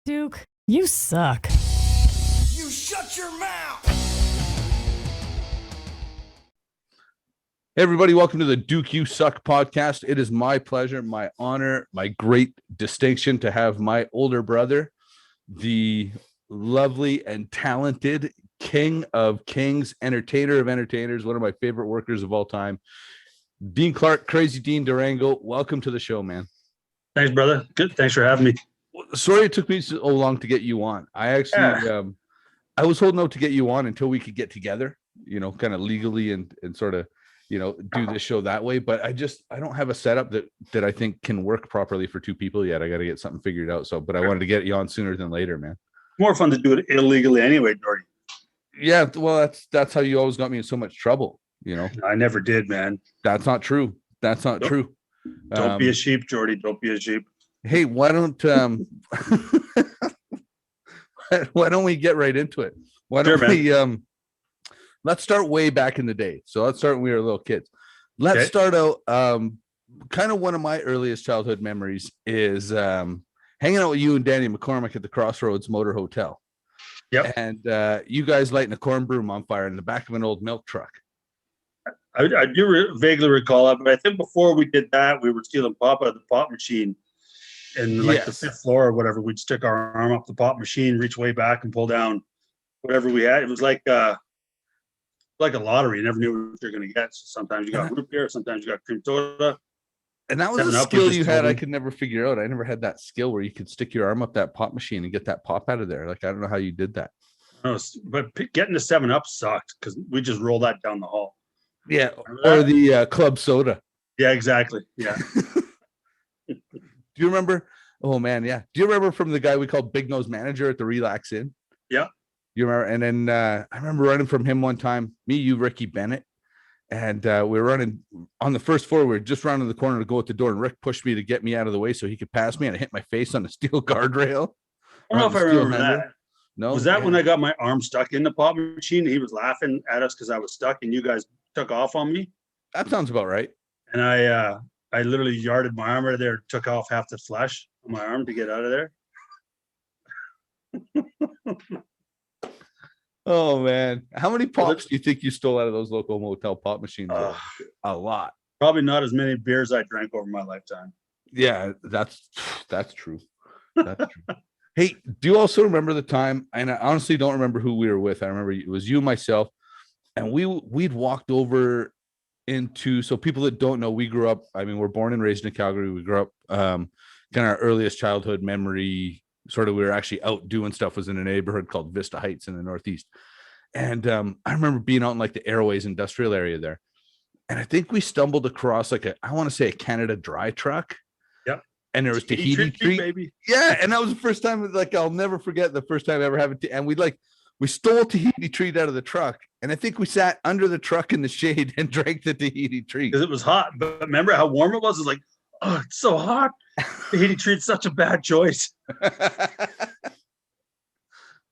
Duke, you suck. You shut your mouth! Hey everybody, welcome to the Duke You Suck podcast. It is my pleasure, my honor, my great distinction to have my older brother, the lovely and talented king of kings, entertainer of entertainers, one of my favorite workers of all time, Dean Clark, Crazy Dean Durrango. Welcome to the show, man. Thanks, brother. Good. Thanks for having me. Sorry it took me so long to get you on. I actually, I was holding out to get you on until we could get together, you know, kind of legally and sort of, you know, do this show that way. But I don't have a setup that I think can work properly for two people yet. I got to get something figured out. So, but I wanted to get you on sooner than later, man. More fun to do it illegally anyway, Jordy. Yeah, well, that's how you always got me in so much trouble, you know. I never did, man. That's not true. That's not true. Don't be a sheep, Jordy. Don't be a sheep. Hey, why don't we get right into it? Why don't we let's start way back in the day. So let's start when we were little kids. Let's start out kind of one of my earliest childhood memories is hanging out with you and Danny McCormick at the Crossroads Motor Hotel. Yep. And you guys lighting a corn broom on fire in the back of an old milk truck. I do vaguely recall that, but I think before we did that, we were stealing pop out of the pop machine. And like the fifth floor or whatever, we'd stick our arm up the pop machine, reach way back and pull down whatever we had. It was like a lottery. You never knew what you're going to get. So sometimes you got root beer, sometimes you got cream soda. And that was a skill you had I could never figure out. I never had that skill where you could stick your arm up that pop machine and get that pop out of there. Like, I don't know how you did that. No, but getting the 7-Up sucked because we just rolled that down the hall. Yeah, or the club soda. Yeah, exactly. Yeah. Do you remember? Oh man, yeah. Do you remember from the guy we called Big Nose Manager at the Relax Inn? Yeah. You remember? And then I remember running from him one time. Me, you, Ricky Bennett, and we were running on the first floor. We were just rounding the corner to go at the door, and Rick pushed me to get me out of the way so he could pass me, and I hit my face on the steel guardrail. I don't know if I remember that. No, was that when I got my arm stuck in the pop machine? He was laughing at us because I was stuck, and you guys took off on me. That sounds about right. And I literally yarded my arm right there, took off half the flesh on my arm to get out of there. Oh man, how many pops do you think you stole out of those local motel pop machines? A lot. Probably not as many beers I drank over my lifetime. Yeah, that's true. That's true. Hey, do you also remember the time? And I honestly don't remember who we were with. I remember it was you and myself, and we'd walked over into, so people that don't know, we grew up, I mean, we're born and raised in Calgary. We grew up kind of our earliest childhood memory, sort of, we were actually out doing stuff, was in a neighborhood called Vista Heights in the Northeast. And I remember being out in like the Airways industrial area there. And I think we stumbled across like I want to say a Canada Dry truck. Yep. And there was Tahiti treat, baby. Yeah. And that was the first time, like, I'll never forget the first time I ever having and we stole Tahiti treat out of the truck. And I think we sat under the truck in the shade and drank the Tahiti treat. Because it was hot. But remember how warm it was? It was like, oh, it's so hot. Tahiti treat's such a bad choice.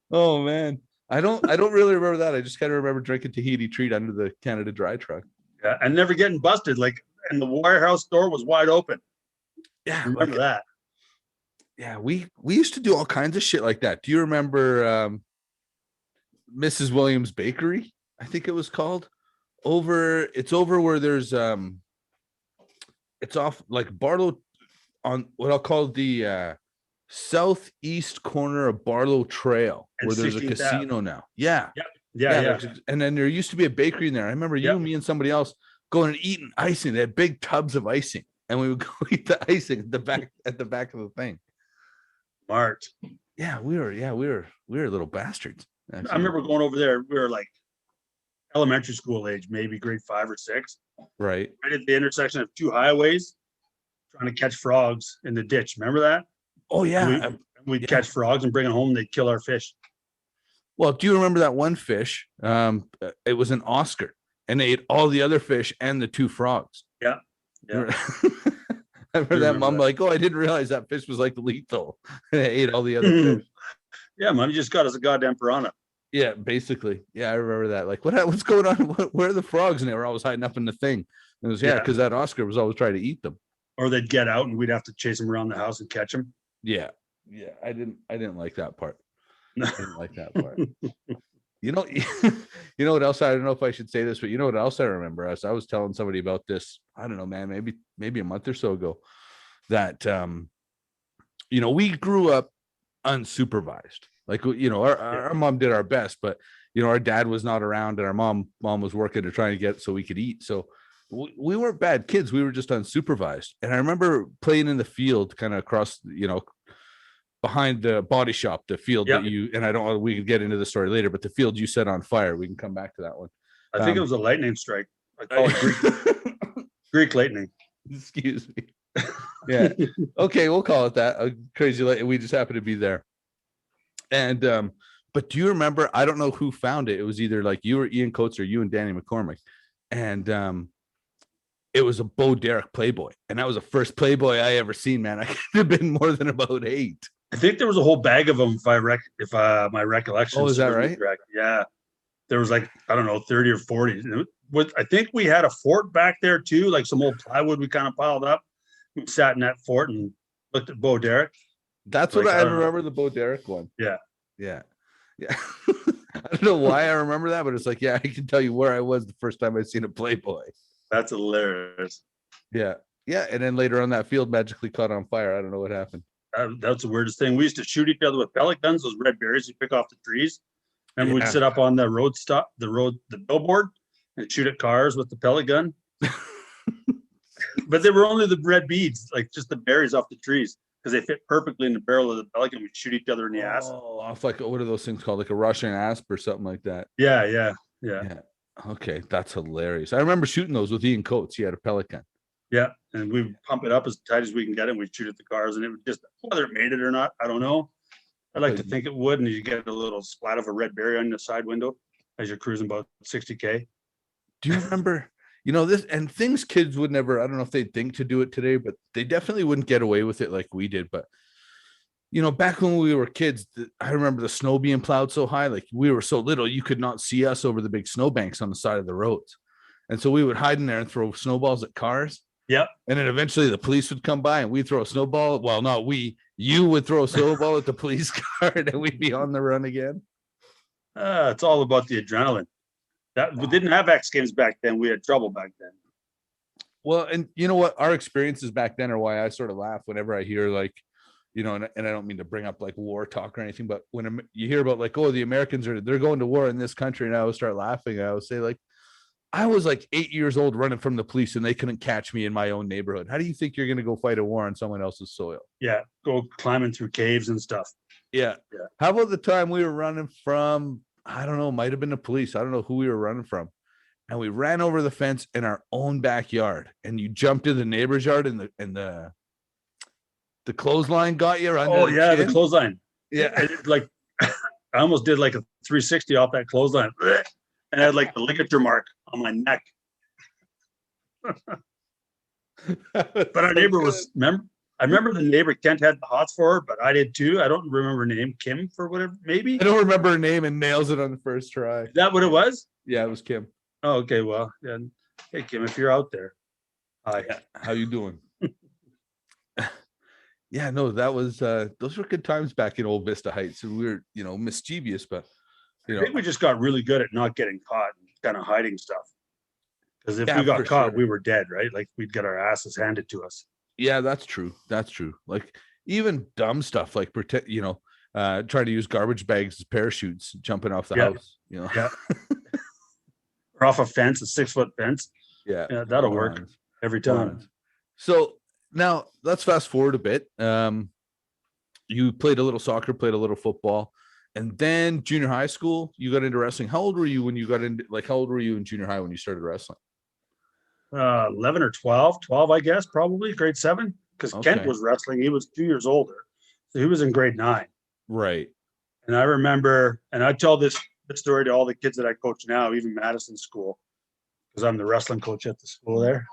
Oh man. I don't really remember that. I just kind of remember drinking Tahiti treat under the Canada Dry truck. Yeah, and never getting busted. Like, and the warehouse door was wide open. Yeah. Remember that. Yeah, we used to do all kinds of shit like that. Do you remember Mrs. Williams Bakery? I think it was called. It's over where there's it's off like Barlow on what I'll call the southeast corner of Barlow Trail, and where there's a casino now. Yeah. Yeah. And then there used to be a bakery in there. I remember you and me and somebody else going and eating icing. They had big tubs of icing, and we would go eat the icing at the back of the thing. Smart. Yeah, we were little bastards. Actually. I remember going over there. We were like elementary school age, maybe grade 5 or 6. Right at the intersection of two highways, trying to catch frogs in the ditch. Remember that? Oh yeah. We'd catch frogs and bring them home. They'd kill our fish. Well, do you remember that one fish? It was an Oscar, and they ate all the other fish and the 2 frogs. Yeah. I remember that mom like, oh, I didn't realize that fish was like lethal. And they ate all the other fish. Yeah, mom, you just got us a goddamn piranha. Yeah, basically. Yeah, I remember that. Like, what's going on? Where are the frogs? And they were always hiding up in the thing. And it was because that Oscar was always trying to eat them. Or they'd get out and we'd have to chase them around the house and catch them. Yeah. Yeah, I didn't like that part. No. I didn't like that part. You know, you know what else? I don't know if I should say this, but you know what else I remember? As I was telling somebody about this, I don't know, man, maybe a month or so ago, that you know, we grew up unsupervised. Like, you know, our mom did our best, but you know, our dad was not around, and our mom was working to try and get so we could eat. So we weren't bad kids. We were just unsupervised. And I remember playing in the field, kind of across, you know, behind the body shop, the field that you, and I don't know, we could get into the story later, but the field you set on fire, we can come back to that one. I think it was a lightning strike. I call it Greek lightning. Excuse me. Yeah. Okay, we'll call it that. A crazy lightning. We just happened to be there. And but do you remember? I don't know who found it. It was either like you or Ian Coates or you and Danny McCormick, and it was a Bo Derek Playboy, and that was the first Playboy I ever seen. Man, I could have been more than about 8. I think there was a whole bag of them. If my recollection. Oh, is that right? Correct. Yeah, there was like, I don't know, 30 or 40. I think we had a fort back there too, like some old plywood we kind of piled up. We sat in that fort and looked at Bo Derek. That's like, what I remember, the Bo Derek one. Yeah. I don't know why I remember that, but it's like, yeah, I can tell you where I was the first time I seen a Playboy. That's hilarious. Yeah. And then later on, that field magically caught on fire. I don't know what happened. That's the weirdest thing. We used to shoot each other with pellet guns, those red berries you pick off the trees, and we'd sit up on the the billboard, and shoot at cars with the pellet gun. But they were only the red beads, like just the berries off the trees, because they fit perfectly in the barrel of the pellet gun. We'd shoot each other in the ass. Oh, off like, what are those things called? Like a Russian asp or something like that. Yeah. Okay, that's hilarious. I remember shooting those with Ian Coates. He had a pellet gun. Yeah, and we pump it up as tight as we can get it. And we'd shoot at the cars, and it would just, whether it made it or not, I don't know. I'd like to think it would, and you get a little splat of a red berry on the side window as you're cruising about 60K. Do you remember, you know, this and things kids would never, I don't know if they'd think to do it today, but they definitely wouldn't get away with it like we did. But, you know, back when we were kids, I remember the snow being plowed so high, like we were so little, you could not see us over the big snowbanks on the side of the roads. And so we would hide in there and throw snowballs at cars. Yep. And then eventually the police would come by and we'd throw a snowball. Well, not we, you would throw a snowball at the police car and we'd be on the run again. It's all about the adrenaline. We didn't have X Games back then. We had trouble back then. Well, and you know what? Our experiences back then are why I sort of laugh whenever I hear, like, you know, and I don't mean to bring up like war talk or anything, but when you hear about like, oh, the Americans they're going to war in this country, and I always start laughing. I always say, like, I was like 8 years old running from the police and they couldn't catch me in my own neighborhood. How do you think you're going to go fight a war on someone else's soil? Yeah. Go climbing through caves and stuff. Yeah. How about the time we were running from, I don't know, might have been the police. I don't know who we were running from. And we ran over the fence in our own backyard, and you jumped in the neighbor's yard, and the clothesline got you. Oh yeah. The clothesline. Yeah. Like I almost did like a 360 off that clothesline. And I had like the ligature mark on my neck. But our neighbor was, I remember the neighbor, Kent, had the hots for her, but I did too. I don't remember her name, Kim for whatever, maybe. I don't remember her name, and nails it on the first try. Is that what it was? Yeah, it was Kim. Oh, okay. Well, yeah. Hey, Kim, if you're out there. Hi. How you doing? Yeah, no, that was, those were good times back in Old Vista Heights. And we were, you know, mischievous, but I think we just got really good at not getting caught and kind of hiding stuff. Because if we got caught, we were dead, right? Like we'd get our asses handed to us. Yeah, that's true. That's true. Like even dumb stuff, like protect, you know, trying to use garbage bags as parachutes, jumping off the house, you know. Yeah. Or off a fence, a 6-foot fence. Yeah, that'll work every time. So now let's fast forward a bit. You played a little soccer, played a little football. And then junior high school, you got into wrestling. How old were you when you got into, like, how old were you in junior high when you started wrestling? 11 or 12, I guess, probably grade 7. Because Kent was wrestling. He was 2 years older. So he was in grade 9. Right. And I remember, and I tell this story to all the kids that I coach now, even Madison School, because I'm the wrestling coach at the school there.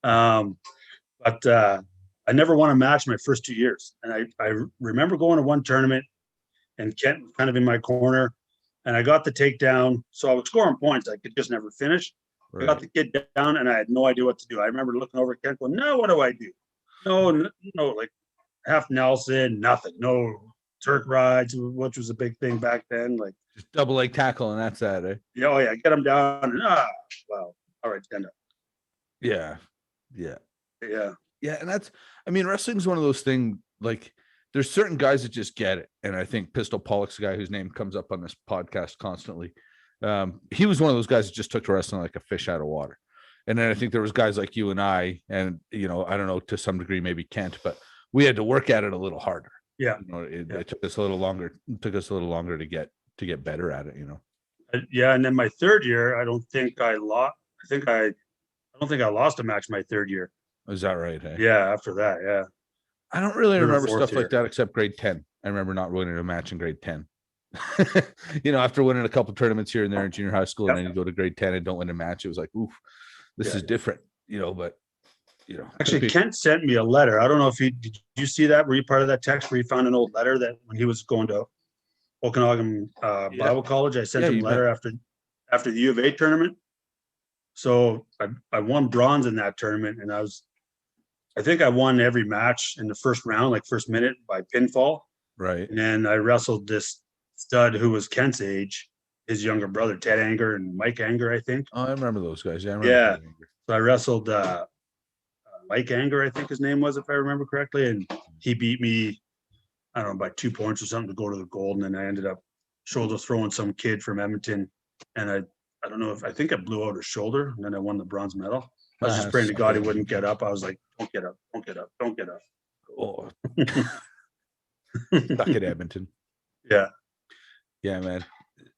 But I never won a match my first 2 years. And I remember going to one tournament, and Kent was kind of in my corner, and I got the takedown. So I was scoring points. I could just never finish. Right. I got the kid down, and I had no idea what to do. I remember looking over at Kent going, no, what do I do? No, like, half Nelson, nothing. No Turk rides, which was a big thing back then. Like Just double leg tackle, and that's that. Eh? yeah, oh yeah, get them down. And, wow. All right, stand up. Yeah. And that's, I mean, wrestling's one of those things. Like, there's certain guys that just get it, and I think Pistol Pollock's the guy whose name comes up on this podcast constantly. He was one of those guys that just took to wrestling like a fish out of water. And then I think there was guys like you and I, and I don't know, to some degree maybe Kent, but we had to work at it a little harder. Yeah, it took us a little longer. It took us a little longer to get better at it. Yeah, and then my third year, I don't think I lost. I don't think I lost a match my third year. Is that right? Hey? Yeah, after that, yeah. I don't really remember stuff year. like that except grade 10. I remember not winning a match in grade 10. After winning a couple tournaments here and there in junior high school, and then you go to grade 10 and don't win a match, it was like, oof, this is different, but Actually, Kent sent me a letter. I don't know if did you see that? Were you part of that text where you found an old letter that when he was going to Okanagan Bible College, I sent him a letter after the U of A tournament. So I won bronze in that tournament, and I think I won every match in the first round, like first minute by pinfall. Right. And then I wrestled this stud who was Kent's age, his younger brother, Ted Anger and Mike Anger, I think. Oh, I remember those guys. Yeah. So I wrestled Mike Anger, I think his name was, if I remember correctly. And he beat me, I don't know, by 2 points or something to go to the gold. And then I ended up shoulder throwing some kid from Edmonton. And I don't know I think I blew out his shoulder, and then I won the bronze medal. I was just praying to God he wouldn't get up. I was like, don't get up, don't get up, don't get up. Oh. Stuck at Edmonton. Yeah, man.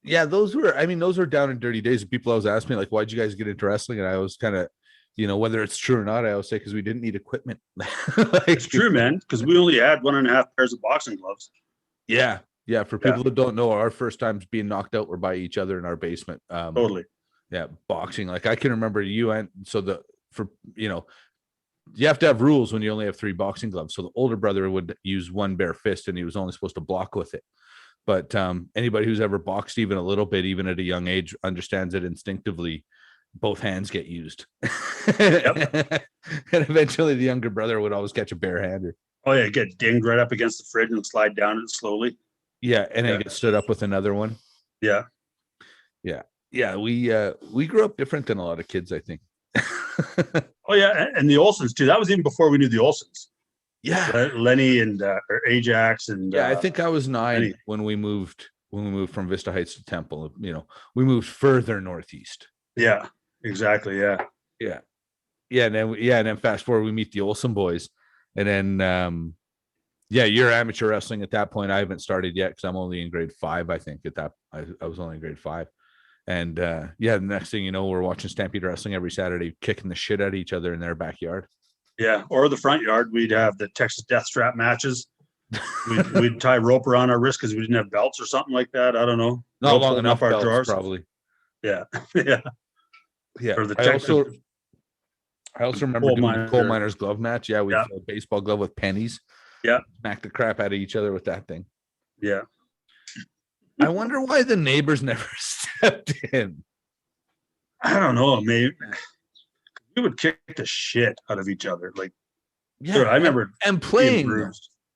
Yeah, those were down and dirty days. People always ask me, like, why'd you guys get into wrestling? And I was kind of, whether it's true or not, I always say because we didn't need equipment. It's true, man, because we only had 1.5 pairs of boxing gloves. Yeah. For people that don't know, our first times being knocked out were by each other in our basement. Totally. Yeah, boxing. Like, I can remember you have to have rules when you only have 3 boxing gloves. So the older brother would use one bare fist, and he was only supposed to block with it. But anybody who's ever boxed even a little bit, even at a young age, understands that instinctively both hands get used. Yep. And eventually the younger brother would always catch a barehander. Oh yeah, get dinged right up against the fridge and slide down it slowly. Yeah, and then get stood up with another one. Yeah. We grew up different than a lot of kids, I think. Oh yeah, and the Olsons too. That was even before we knew the Olsons. Yeah, Lenny and or Ajax and I think I was 9 Lenny. when we moved from Vista Heights to Temple. We moved further northeast. Yeah, exactly. Yeah, and then fast forward, we meet the Olsen boys, and then you're amateur wrestling at that point. I haven't started yet because I'm only in grade 5. I think I was only in grade 5. And the next thing you know, we're watching Stampede Wrestling every Saturday, kicking the shit out of each other in their backyard. Yeah, or the front yard. We'd have the Texas Death Strap matches. We'd tie rope around our wrist because we didn't have belts or something like that. I don't know. Not rope long enough our belts, drawers. Probably. Yeah. Or the I also remember doing the coal miner's glove match. Yeah, we had a baseball glove with pennies. Yeah. Smack the crap out of each other with that thing. Yeah. I wonder why the neighbors never stepped in. I don't know. Maybe we would kick the shit out of each other. Like, I remember and playing.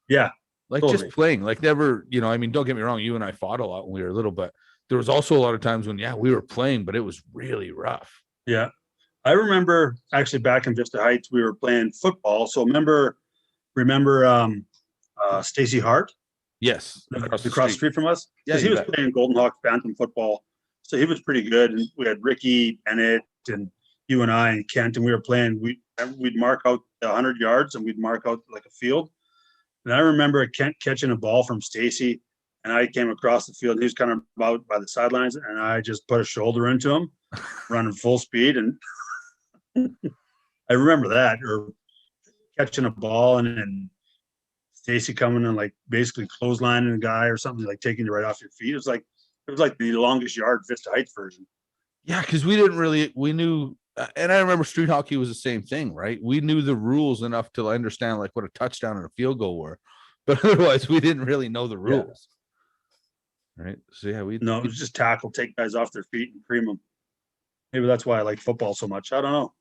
Yeah. Like just playing. Like never, don't get me wrong. You and I fought a lot when we were little, but there was also a lot of times when, we were playing, but it was really rough. Yeah. I remember actually back in Vista Heights, we were playing football. So remember Stacy Hart? Yes. Across the street from us? Yeah. He was playing Golden Hawk Phantom football. So he was pretty good. And we had Ricky, Bennett, and you and I and Kent, and we were playing. We'd mark out 100 yards and we'd mark out like a field. And I remember Kent catching a ball from Stacy, and I came across the field. He was kind of about by the sidelines, and I just put a shoulder into him, running full speed. And I remember that, or catching a ball and Stacy coming and like basically clotheslining a guy or something, like taking you right off your feet. It was like the longest yard Vista Heights version. Yeah, because we knew, and I remember street hockey was the same thing, right? We knew the rules enough to understand like what a touchdown and a field goal were, but otherwise we didn't really know the rules. Yeah. Right. So it was just tackle, take guys off their feet and cream them. Maybe that's why I like football so much. I don't know.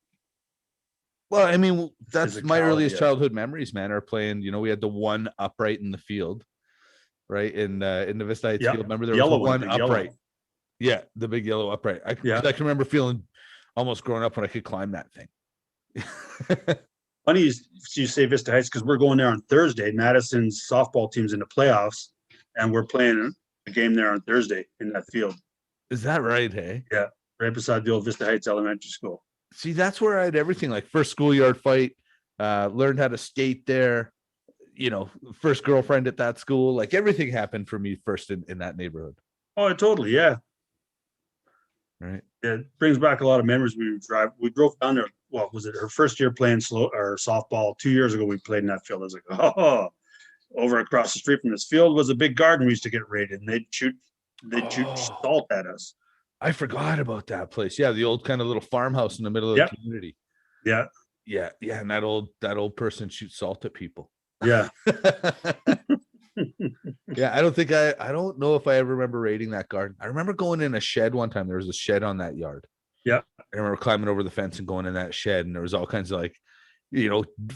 Well, I mean, that's my physicality, earliest yeah. childhood memories, man, are playing, we had the one upright in the field, right? In the Vista Heights Yeah. field. Remember there Yellow was one, one big yellow upright. one. Yeah, the big yellow upright. I can remember feeling almost growing up when I could climb that thing. Funny you say Vista Heights because we're going there on Thursday. Madison's softball team's in the playoffs, and we're playing a game there on Thursday in that field. Is that right? Hey, Yeah, right beside the old Vista Heights Elementary School. see, that's where I had everything. Like first schoolyard fight, learned how to skate there. First girlfriend at that school. Like everything happened for me first in that neighborhood. Oh, totally, yeah. Right. It brings back a lot of memories. We drove down there. What was it? Her first year playing softball. 2 years ago, we played in that field. I was like, oh, over across the street from this field was a big garden we used to get raided, and they'd shoot salt at us. I forgot about that place. Yeah, the old kind of little farmhouse in the middle of the community. Yeah. Yeah, and that old person shoots salt at people. Yeah. Yeah, I don't know if I ever remember raiding that garden. I remember going in a shed one time. There was a shed on that yard. Yeah. I remember climbing over the fence and going in that shed, and there was all kinds of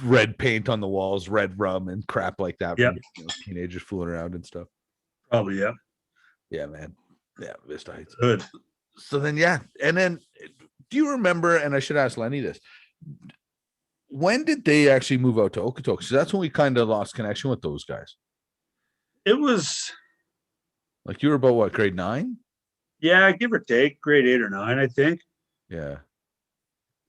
red paint on the walls, red rum and crap like that. Yeah. Teenagers fooling around and stuff. Probably, yeah. Yeah, man. Yeah, Vista Heights. Good. So then, yeah. And then do you remember, and I should ask Lenny this, when did they actually move out to Okotoks? So that's when we kind of lost connection with those guys. It was like you were about what, grade 9? Yeah, give or take, grade 8 or 9, I think. Yeah.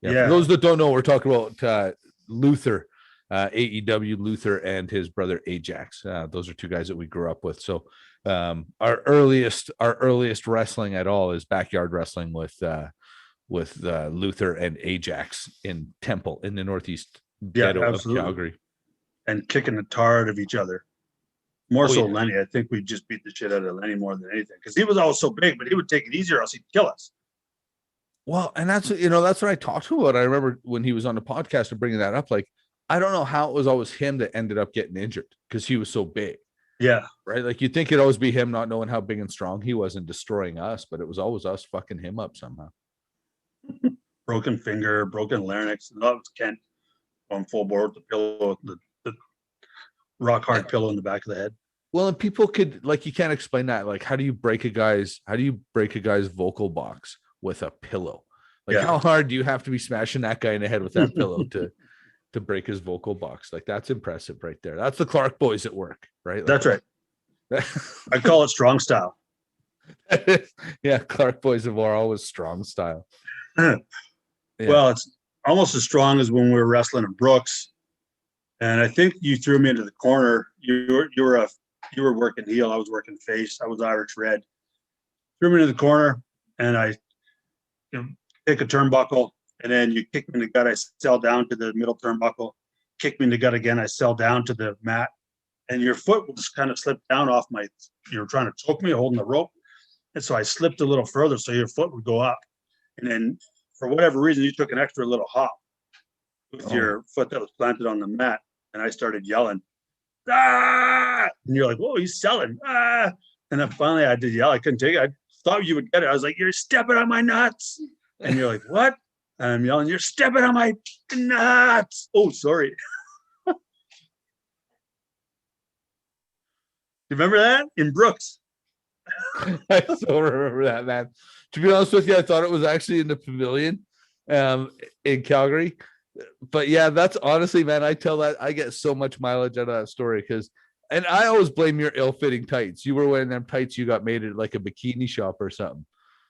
For those that don't know, we're talking about Luther, AEW Luther, and his brother Ajax. Those are two guys that we grew up with. So our earliest wrestling at all is backyard wrestling with Luther and Ajax in Temple in the northeast ghetto of Calgary, and kicking the tar out of each other. More so Lenny. I think we just beat the shit out of Lenny more than anything because he was always so big, but he would take it easier, else he'd kill us. Well, and that's what I talked to him about. I remember when he was on the podcast and bringing that up. Like, I don't know how it was always him that ended up getting injured because he was so big. Yeah. Right. Like you'd think it'd always be him not knowing how big and strong he was and destroying us, but it was always us fucking him up somehow. Broken finger, broken larynx. That was Kent on full board with the pillow, the rock hard pillow in the back of the head. Well, and people could, like, you can't explain that. Like, how do you break a guy's vocal box with a pillow? Like, how hard do you have to be smashing that guy in the head with that pillow to break his vocal box? Like, that's impressive right there. That's the Clark boys at work, right? Like, that's right. I call it strong style. Yeah, Clark boys of war always strong style. Yeah. Well, it's almost as strong as when we were wrestling in Brooks. And I think you threw me into the corner. You were working heel. I was working face. I was Irish red. Threw me into the corner, and I take a turnbuckle, and then you kick me in the gut. I sell down to the middle turnbuckle. Kick me in the gut again. I sell down to the mat, and your foot will just kind of slip down off my. You were trying to choke me, holding the rope, and so I slipped a little further, so your foot would go up, and then for whatever reason, you took an extra little hop with your foot that was planted on the mat, and I started yelling. Ah! And you're like, whoa, he's selling. Ah! And then finally I did yell. I couldn't take it. I thought you would get it. I was like, you're stepping on my nuts. And you're like, what? And I'm yelling, you're stepping on my nuts. Oh, sorry. You remember that? In Brooks. I still remember that, man. To be honest with you, I thought it was actually in the pavilion in Calgary. But yeah, that's honestly, man, I tell that I get so much mileage out of that story and I always blame your ill-fitting tights. You were wearing them tights you got made at like a bikini shop or something.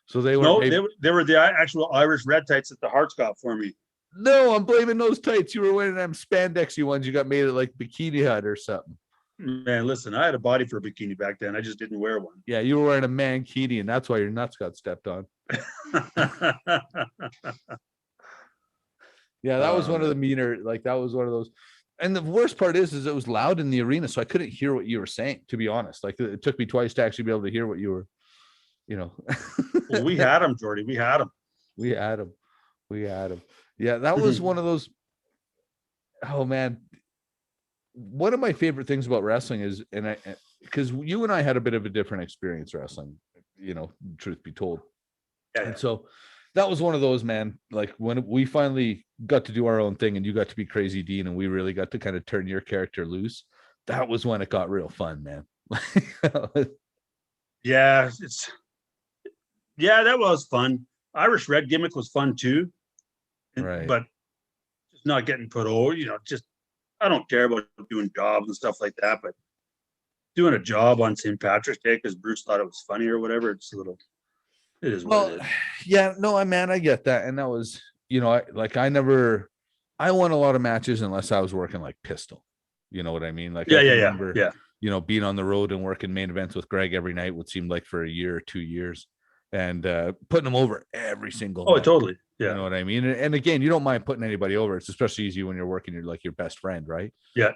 So they were they were the actual Irish red tights that the Hearts got for me. No, I'm blaming those tights. You were wearing them spandexy ones you got made at like Bikini Hut or something. Man, listen, I had a body for a bikini back then. I just didn't wear one. Yeah, you were wearing a mankini, and that's why your nuts got stepped on. Yeah, that was one of the meaner, like that was one of those. And the worst part is it was loud in the arena, so I couldn't hear what you were saying, to be honest. Like it took me twice to actually be able to hear what you were, Well, we had him, Jordy. We had him. Yeah, that was one of those. Oh man. One of my favorite things about wrestling is, because you and I had a bit of a different experience wrestling, truth be told. Yeah. And so that was one of those, man. Like when we finally got to do our own thing and you got to be Crazy Dean and we really got to kind of turn your character loose, that was when it got real fun, man. Yeah, that was fun. Irish Red gimmick was fun too, Right. but just not getting put over. Just I don't care about doing jobs and stuff like that, but doing a job on St. Patrick's Day because Bruce thought it was funny or whatever. It is what it is. Yeah, no, man, I get that. And that was, I won a lot of matches unless I was working like Pistol. You know what I mean? Like, Yeah. Being on the road and working main events with Greg every night would seem like for a year or 2 years and putting them over every single night. Totally. Yeah. You know what I mean? And again, you don't mind putting anybody over. It's especially easy when you're working, you're like your best friend, right? Yeah.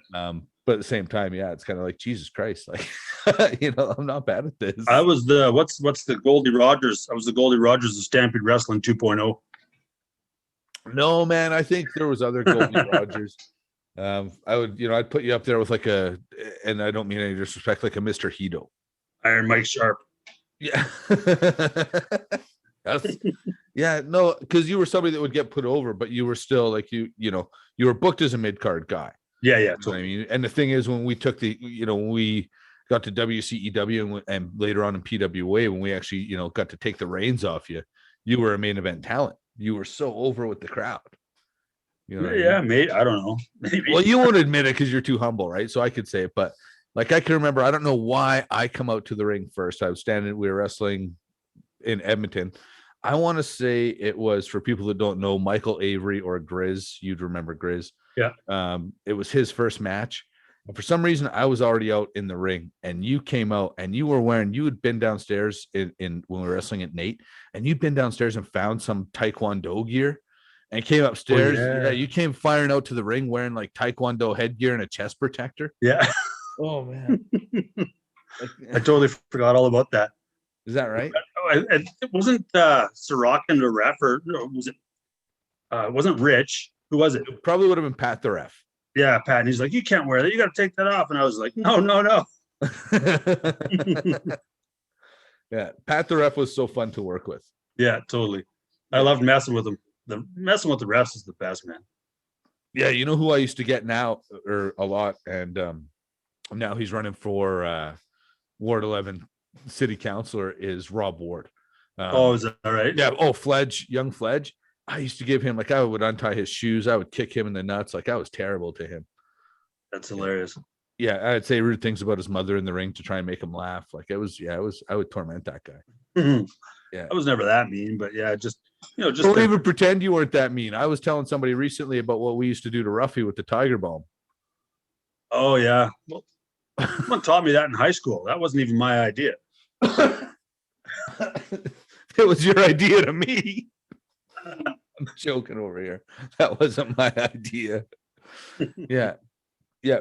But at the same time, yeah, it's kind of like, Jesus Christ, like, I'm not bad at this. I was what's the Goldie Rogers? I was the Goldie Rogers of Stampede Wrestling 2.0. No, man, I think there was other Goldie Rogers. I'd put you up there with like and I don't mean any disrespect, like a Mr. Hito. Iron Mike Sharp. Yeah. Yeah, no, because you were somebody that would get put over, but you were still like you were booked as a mid-card guy. Yeah. You know what I mean? And the thing is, when we took when we got to WCEW and later on in PWA, when we actually, got to take the reins off you, you were a main event talent. You were so over with the crowd. Mate. I don't know. Maybe. Well, you won't admit it because you're too humble, right? So I could say it, but like I can remember, I don't know why I come out to the ring first. We were wrestling in Edmonton. I want to say it was, for people that don't know, Michael Avery or Grizz. You'd remember Grizz. Yeah. It was his first match. And for some reason, I was already out in the ring, and you came out, and you had been downstairs in when we were wrestling at Nate, and you'd been downstairs and found some Taekwondo gear and came upstairs. Oh, yeah. You came firing out to the ring wearing like Taekwondo headgear and a chest protector. Yeah. Oh, man. I totally forgot all about that. Is that right? It wasn't Sorokin the ref, or was it? It wasn't Rich. Who was it? It probably would have been Pat the ref. Yeah, Pat. And he's like, "You can't wear that. You got to take that off." And I was like, "No." Yeah, Pat the ref was so fun to work with. Yeah, totally. I loved messing with him. Messing with the refs is the best, man. Yeah, you know who I used to get now, or a lot, and now he's running for Ward 11 city councilor, is Rob Ward. Is that all right? Yeah. Young Fledge. I used to give him, like, I would untie his shoes. I would kick him in the nuts. Like, I was terrible to him. That's hilarious. Yeah. I'd say rude things about his mother in the ring to try and make him laugh. Like, I would torment that guy. Yeah. I was never that mean, but yeah, just don't even pretend you weren't that mean. I was telling somebody recently about what we used to do to Ruffy with the Tiger Bomb. Oh yeah. Well, someone taught me that in high school. That wasn't even my idea. It was your idea to me. I'm joking over here. That wasn't my idea. Yeah.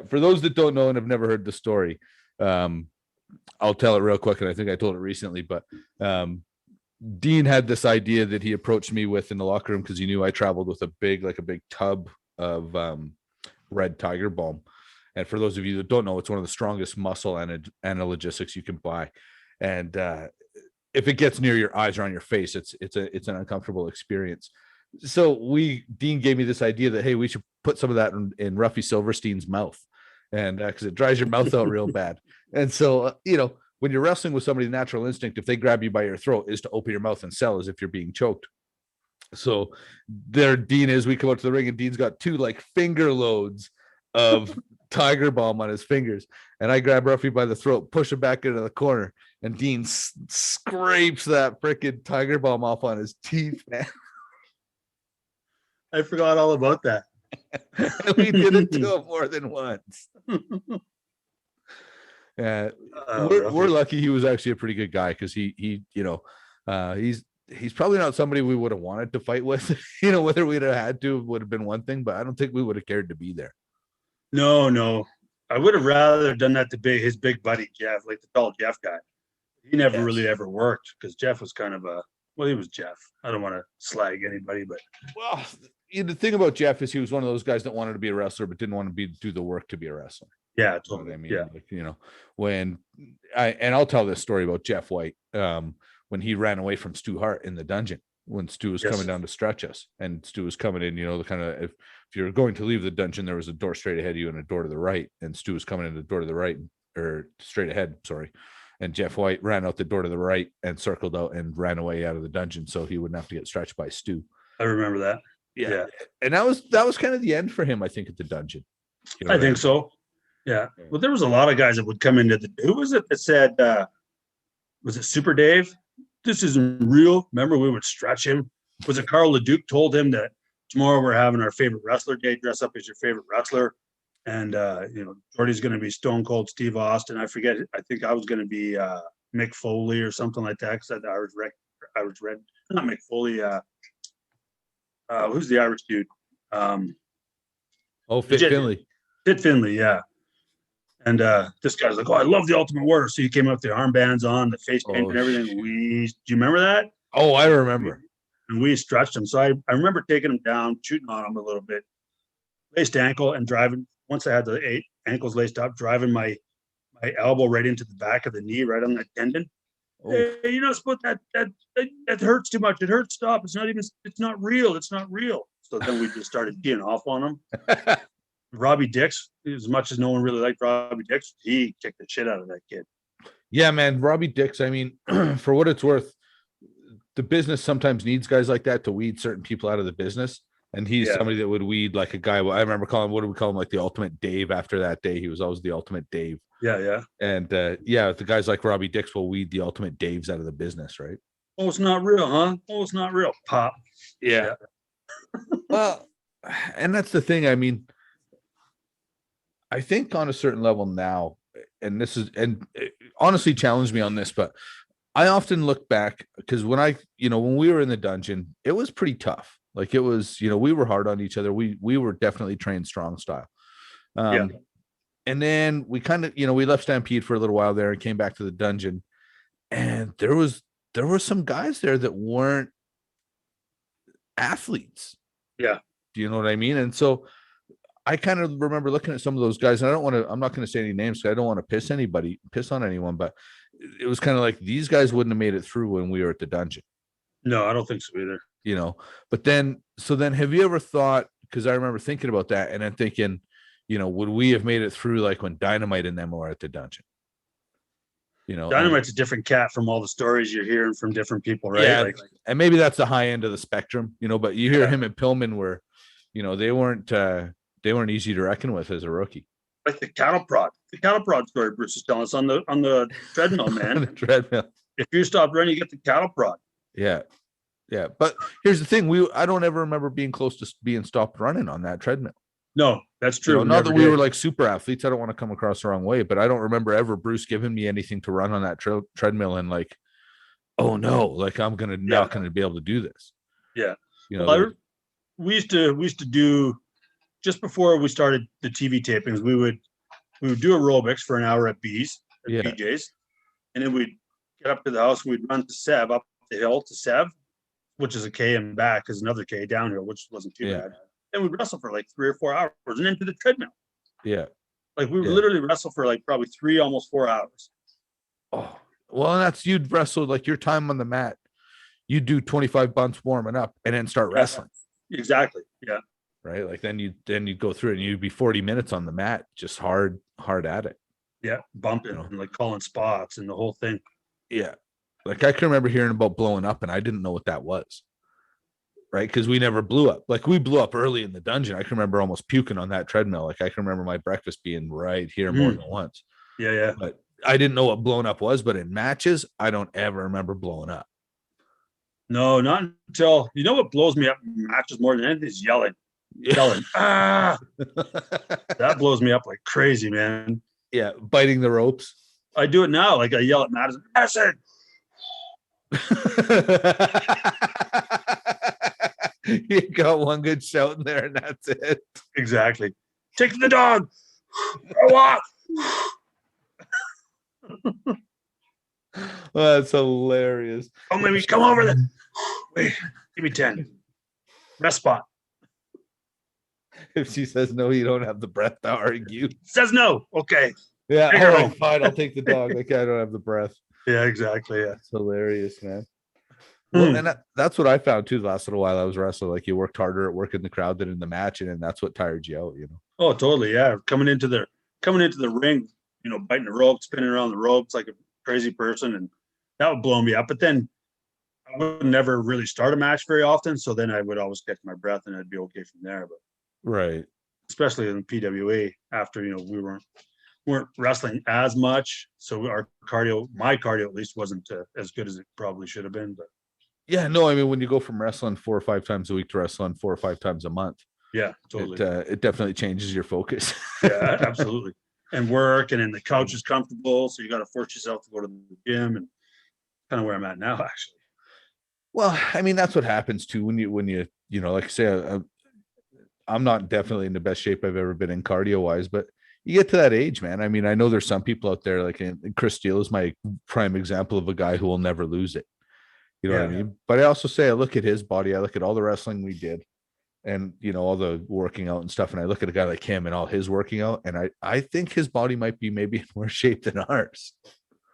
For those that don't know and have never heard the story, I'll tell it real quick. And I think I told it recently, but Dean had this idea that he approached me with in the locker room because he knew I traveled with a big tub of red Tiger Balm. And for those of you that don't know, it's one of the strongest muscle analgesics you can buy. And if it gets near your eyes or on your face, it's an uncomfortable experience. So Dean gave me this idea that, hey, we should put some of that in Ruffy Silverstein's mouth, and because it dries your mouth out real bad. And so when you're wrestling with somebody, the natural instinct, if they grab you by your throat, is to open your mouth and sell as if you're being choked. So there Dean is. We come out to the ring, and Dean's got 2 finger loads of Tiger Balm on his fingers, and I grab Ruffy by the throat, push him back into the corner, and Dean scrapes that freaking Tiger Balm off on his teeth, man. I forgot all about that. We did it to him more than once. We're lucky he was actually a pretty good guy, because he's probably not somebody we would have wanted to fight with. Whether we'd have had to would have been one thing, but I don't think we would have cared to be there. No. I would have rather done that to his big buddy Jeff, like the tall Jeff guy. He never really ever worked, because Jeff was kind of he was Jeff. I don't want to slag anybody, but the thing about Jeff is he was one of those guys that wanted to be a wrestler but didn't want to do the work to be a wrestler. Yeah, totally. I mean, I'll tell this story about Jeff White when he ran away from Stu Hart in the dungeon. when Stu was Yes. coming down to stretch us, and Stu was coming in, the kind of, if you're going to leave the dungeon, there was a door straight ahead of you and a door to the right, and Stu was coming in the door to the right, or straight ahead, sorry. And Jeff White ran out the door to the right and circled out and ran away out of the dungeon so he wouldn't have to get stretched by Stu. I remember that. Yeah. And that was kind of the end for him, I think, at the dungeon. I think so. Yeah. Well, there was a lot of guys that would come into who was it that said, was it Super Dave? This isn't real. Remember, we would stretch him. Was it Carl LeDuc told him that tomorrow we're having our favorite wrestler day, dress up as your favorite wrestler. And, Jordy's going to be Stone Cold Steve Austin. I forget. I think I was going to be Mick Foley or something like that. Because I was red. Not Mick Foley. Who's the Irish dude? Fit Finley. Fit Finley, yeah. And this guy's like, "Oh, I love the Ultimate Warrior." So he came up with the armbands on, the face paint and everything. Do you remember that? Oh, I remember. And we stretched him. So I remember taking him down, shooting on him a little bit, laced ankle, and driving. Once I had the 8 ankles laced up, driving my elbow right into the back of the knee, right on that tendon. Oh. Hey, you're not supposed that hurts too much. It hurts. Stop. It's not real. It's not real. So then we just started teeing off on him. Robbie Dix, as much as no one really liked Robbie Dix, he kicked the shit out of that kid. Yeah, man. Robbie Dix, I mean, for what it's worth, the business sometimes needs guys like that to weed certain people out of the business. And he's somebody that would weed like a guy. I remember calling, what do we call him? Like the Ultimate Dave after that day. He was always the Ultimate Dave. Yeah. And the guys like Robbie Dix will weed the Ultimate Daves out of the business, right? Oh, it's not real, huh? Oh, it's not real. Pop. Yeah. Well, and that's the thing. I mean, I think on a certain level now, and it honestly challenged me on this, but I often look back because when we were in the dungeon, it was pretty tough. Like it was, we were hard on each other. We were definitely trained strong style. And then we kind of, we left Stampede for a little while there and came back to the dungeon. And there were some guys there that weren't athletes. Yeah. Do you know what I mean? And so I kind of remember looking at some of those guys, and I'm not going to say any names because I don't want to piss on anyone, but it was kind of like these guys wouldn't have made it through when we were at the dungeon. No, I don't think so either. But then have you ever thought, because I remember thinking about that and then thinking, would we have made it through like when Dynamite and them were at the dungeon? Dynamite's a different cat from all the stories you're hearing from different people, right? Yeah, and maybe that's the high end of the spectrum, but you hear him and Pillman were, they weren't easy to reckon with as a rookie. Like the cattle prod story Bruce is telling us on the treadmill, man. The treadmill. If you stop running, you get the cattle prod. Yeah. But here's the thing: I don't ever remember being close to being stopped running on that treadmill. No, that's true. Not that we were like super athletes. I don't want to come across the wrong way, but I don't remember ever Bruce giving me anything to run on that treadmill and like, oh no, like I'm not gonna be able to do this. Yeah. We used to do, just before we started the TV tapings, we would do aerobics for an hour at BJ's, and then we'd get up to the house and we'd run to Sev, up the hill to Sev, which is a K, and back is another K downhill, which wasn't too bad. And we'd wrestle for like 3 or 4 hours and then to the treadmill. Yeah. Like we would literally wrestle for like probably 3, almost 4 hours. Oh, well, and you'd wrestle like your time on the mat. You do 25 bunts warming up and then start wrestling. Exactly. Yeah. Right. Like then you'd go through it and you'd be 40 minutes on the mat, just hard at it. Yeah. Bumping and like calling spots and the whole thing. Yeah. Like I can remember hearing about blowing up and I didn't know what that was. Right. Because we never blew up. Like we blew up early in the dungeon. I can remember almost puking on that treadmill. Like I can remember my breakfast being right here more than once. Yeah. But I didn't know what blowing up was. But in matches, I don't ever remember blowing up. No, not until, what blows me up in matches more than anything is yelling. Ah, that blows me up like crazy, man. Yeah, biting the ropes. I do it now. Like I yell at Madison, acid. You got one good shout in there, and that's it. Exactly. Take the dog. Go walk. Oh, that's hilarious. Oh, maybe come over there. Wait, give me 10. Rest spot. If she says no, you don't have the breath to argue. Says no. Okay. Yeah, all right, fine. I'll take the dog. Like I don't have the breath. Yeah, exactly. Yeah. It's hilarious, man. Well, and that's what I found too. The last little while I was wrestling, like you worked harder at work in the crowd than in the match, and then that's what tired you out, you know. Oh, totally. Yeah. Coming into the ring, biting the ropes, spinning around the ropes like a crazy person. And that would blow me up. But then I would never really start a match very often. So then I would always catch my breath and I'd be okay from there. But Right. especially in PWA after, we weren't wrestling as much. So my cardio at least wasn't as good as it probably should have been. But Yeah, no, I mean, when you go from wrestling 4 or 5 times a week to wrestling 4 or 5 times a month, yeah, totally. it definitely changes your focus. Yeah, absolutely. And work, and then the couch is comfortable, so you got to force yourself to go to the gym, and kind of where I'm at now, actually. Well, I mean, that's what happens too when you like I say, I'm not definitely in the best shape I've ever been in cardio wise, but you get to that age, man. I mean, I know there's some people out there like Chris Steele is my prime example of a guy who will never lose it. You know what I mean? But I also say I look at his body, I look at all the wrestling we did, and all the working out and stuff, and I look at a guy like him and all his working out, and I think his body might be maybe in worse shape than ours.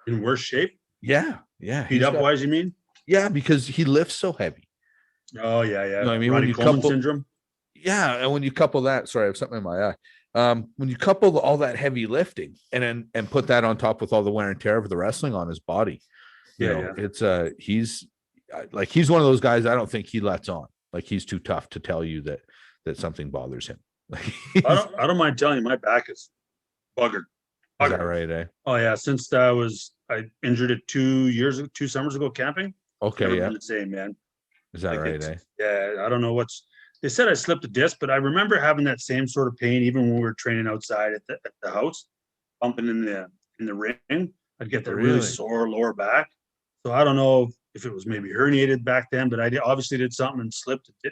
In worse shape? Yeah. Beat up wise, you mean? Yeah, because he lifts so heavy. Oh yeah. You know what I mean? Ronnie Coleman syndrome. Yeah, and when you couple that, sorry, I have something in my eye. When you couple all that heavy lifting and put that on top with all the wear and tear of the wrestling on his body, it's he's one of those guys. I don't think he lets on. Like he's too tough to tell you that something bothers him. I don't mind telling you, my back is buggered. Is that right? Eh? Oh yeah, since I injured it 2 summers ago camping. Okay, yeah. The same, man. Is that right? Eh? Yeah, I don't know they said I slipped a disc, but I remember having that same sort of pain even when we were training outside at the house, bumping in the ring. I'd get that really sore lower back. So I don't know if it was maybe herniated back then, but I obviously did something and slipped a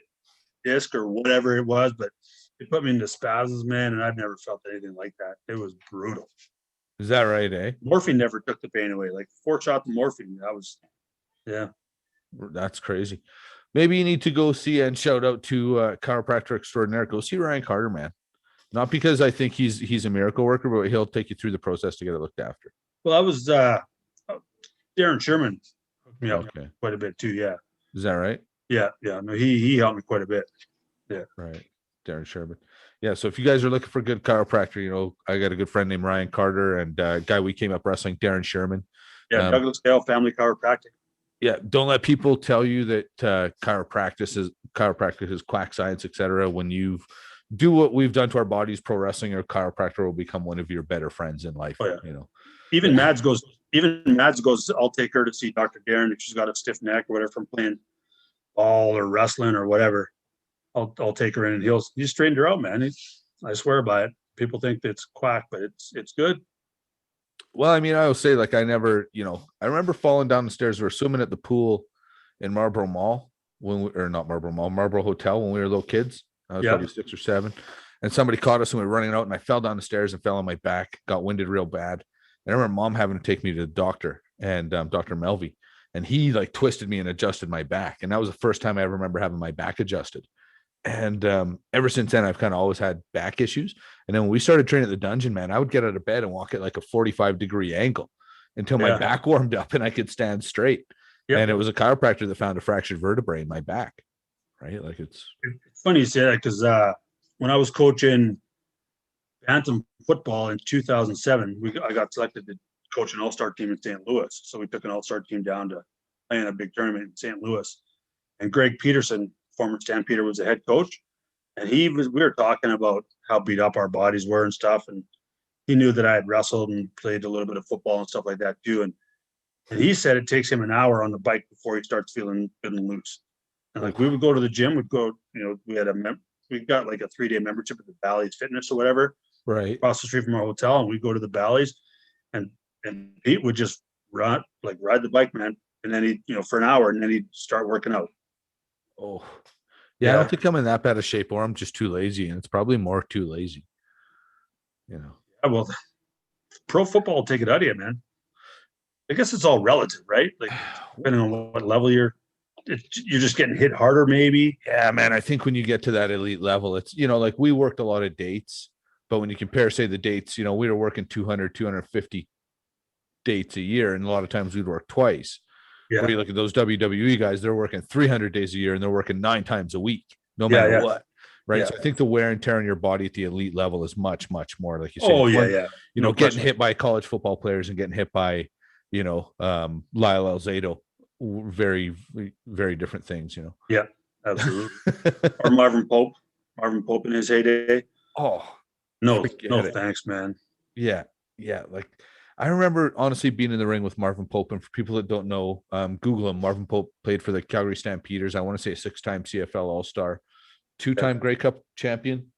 disc or whatever it was. But it put me into spasms, man, and I've never felt anything like that. It was brutal. Is that right? Eh? Morphine never took the pain away. Like 4 shots of morphine. Yeah. That's crazy. Maybe you need to go see and shout out to chiropractor extraordinaire. Go see Ryan Carter, man. Not because I think he's a miracle worker, but he'll take you through the process to get it looked after. Well, I was Darren Sherman hooked me up quite a bit too. Yeah. Is that right? Yeah. No, he helped me quite a bit. Yeah. Right. Darren Sherman. Yeah. So if you guys are looking for a good chiropractor, I got a good friend named Ryan Carter and a guy we came up wrestling, Darren Sherman. Yeah. Douglas Dale Family Chiropractic. Yeah, don't let people tell you that chiropractic is quack science, etc. When you do what we've done to our bodies, pro wrestling or chiropractor will become one of your better friends in life. Oh, yeah. Even Mads goes, I'll take her to see Dr. Darren if she's got a stiff neck or whatever from playing ball or wrestling or whatever. I'll take her in and he's straightened her out, man. I swear by it. People think it's quack, but it's good. Well, I mean, I will say, like, I remember falling down the stairs. We were swimming at the pool in Marlborough Mall Marlborough Hotel when we were little kids. I was probably 6 or 7. And somebody caught us and we were running out and I fell down the stairs and fell on my back, got winded real bad. And I remember Mom having to take me to the doctor and Dr. Melvey. And he like twisted me and adjusted my back. And that was the first time I ever remember having my back adjusted. And ever since then, I've kind of always had back issues. And then when we started training at the dungeon, man, I would get out of bed and walk at like a 45-degree angle until my back warmed up and I could stand straight. Yep. And it was a chiropractor that found a fractured vertebrae in my back. Right? Like it's funny you say that because when I was coaching Bantam football in 2007, I got selected to coach an all-star team in St. Louis. So we took an all-star team down to play in a big tournament in St. Louis. And Greg Peterson, former Stampeder, was the head coach, and we were talking about how beat up our bodies were and stuff, and he knew that I had wrestled and played a little bit of football and stuff like that too, and he said it takes him an hour on the bike before he starts feeling good and loose. And like we would go to the gym, we got like a 3-day membership at the Bally's Fitness or whatever, right across the street from our hotel, and we'd go to the Bally's, and Pete would just ride the bike, man, and then he for an hour, and then he'd start working out. Oh, yeah. I don't think I'm in that bad of shape, or I'm just too lazy, and it's probably more too lazy. Yeah, well, pro football will take it out of you, man. I guess it's all relative, right? Like depending on what level you're just getting hit harder, maybe. Yeah, man. I think when you get to that elite level, it's like we worked a lot of dates, but when you compare, say, the dates, we were working 200, 250 dates a year, and a lot of times we'd work twice. Yeah. Where you look at those WWE guys, they're working 300 days a year and they're working 9 times a week, no matter what. Right. Yeah. So I think the wear and tear on your body at the elite level is much, much more, like you said. Oh, yeah. You know, getting hit by college football players and getting hit by, you know, Lyle Alzado, very, very different things, you know. Yeah, absolutely. Or Marvin Pope in his heyday. Oh, no, thanks, man. Yeah. Like, I remember honestly being in the ring with Marvin Pope, and for people that don't know, Google him. Marvin Pope played for the Calgary Stampeders. I want to say a 6-time CFL All-Star, 2-time Grey Cup champion.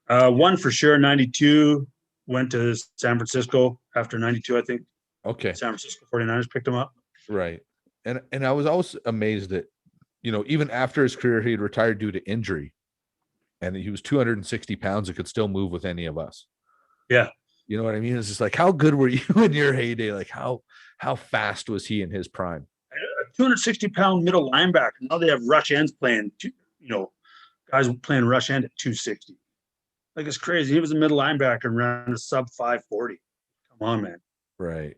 One for sure, 92. Went to San Francisco after 92, I think. Okay. San Francisco 49ers picked him up. Right. And I was always amazed that, you know, even after his career, he had retired due to injury, and he was 260 pounds and could still move with any of us. Yeah. You know what I mean? It's just like, how good were you in your heyday? Like, how fast was he in his prime? 260-pound middle linebacker. Now they have rush ends playing, you know, guys playing rush end at 260. Like, it's crazy. He was a middle linebacker and ran a sub 540. Come on, man. Right.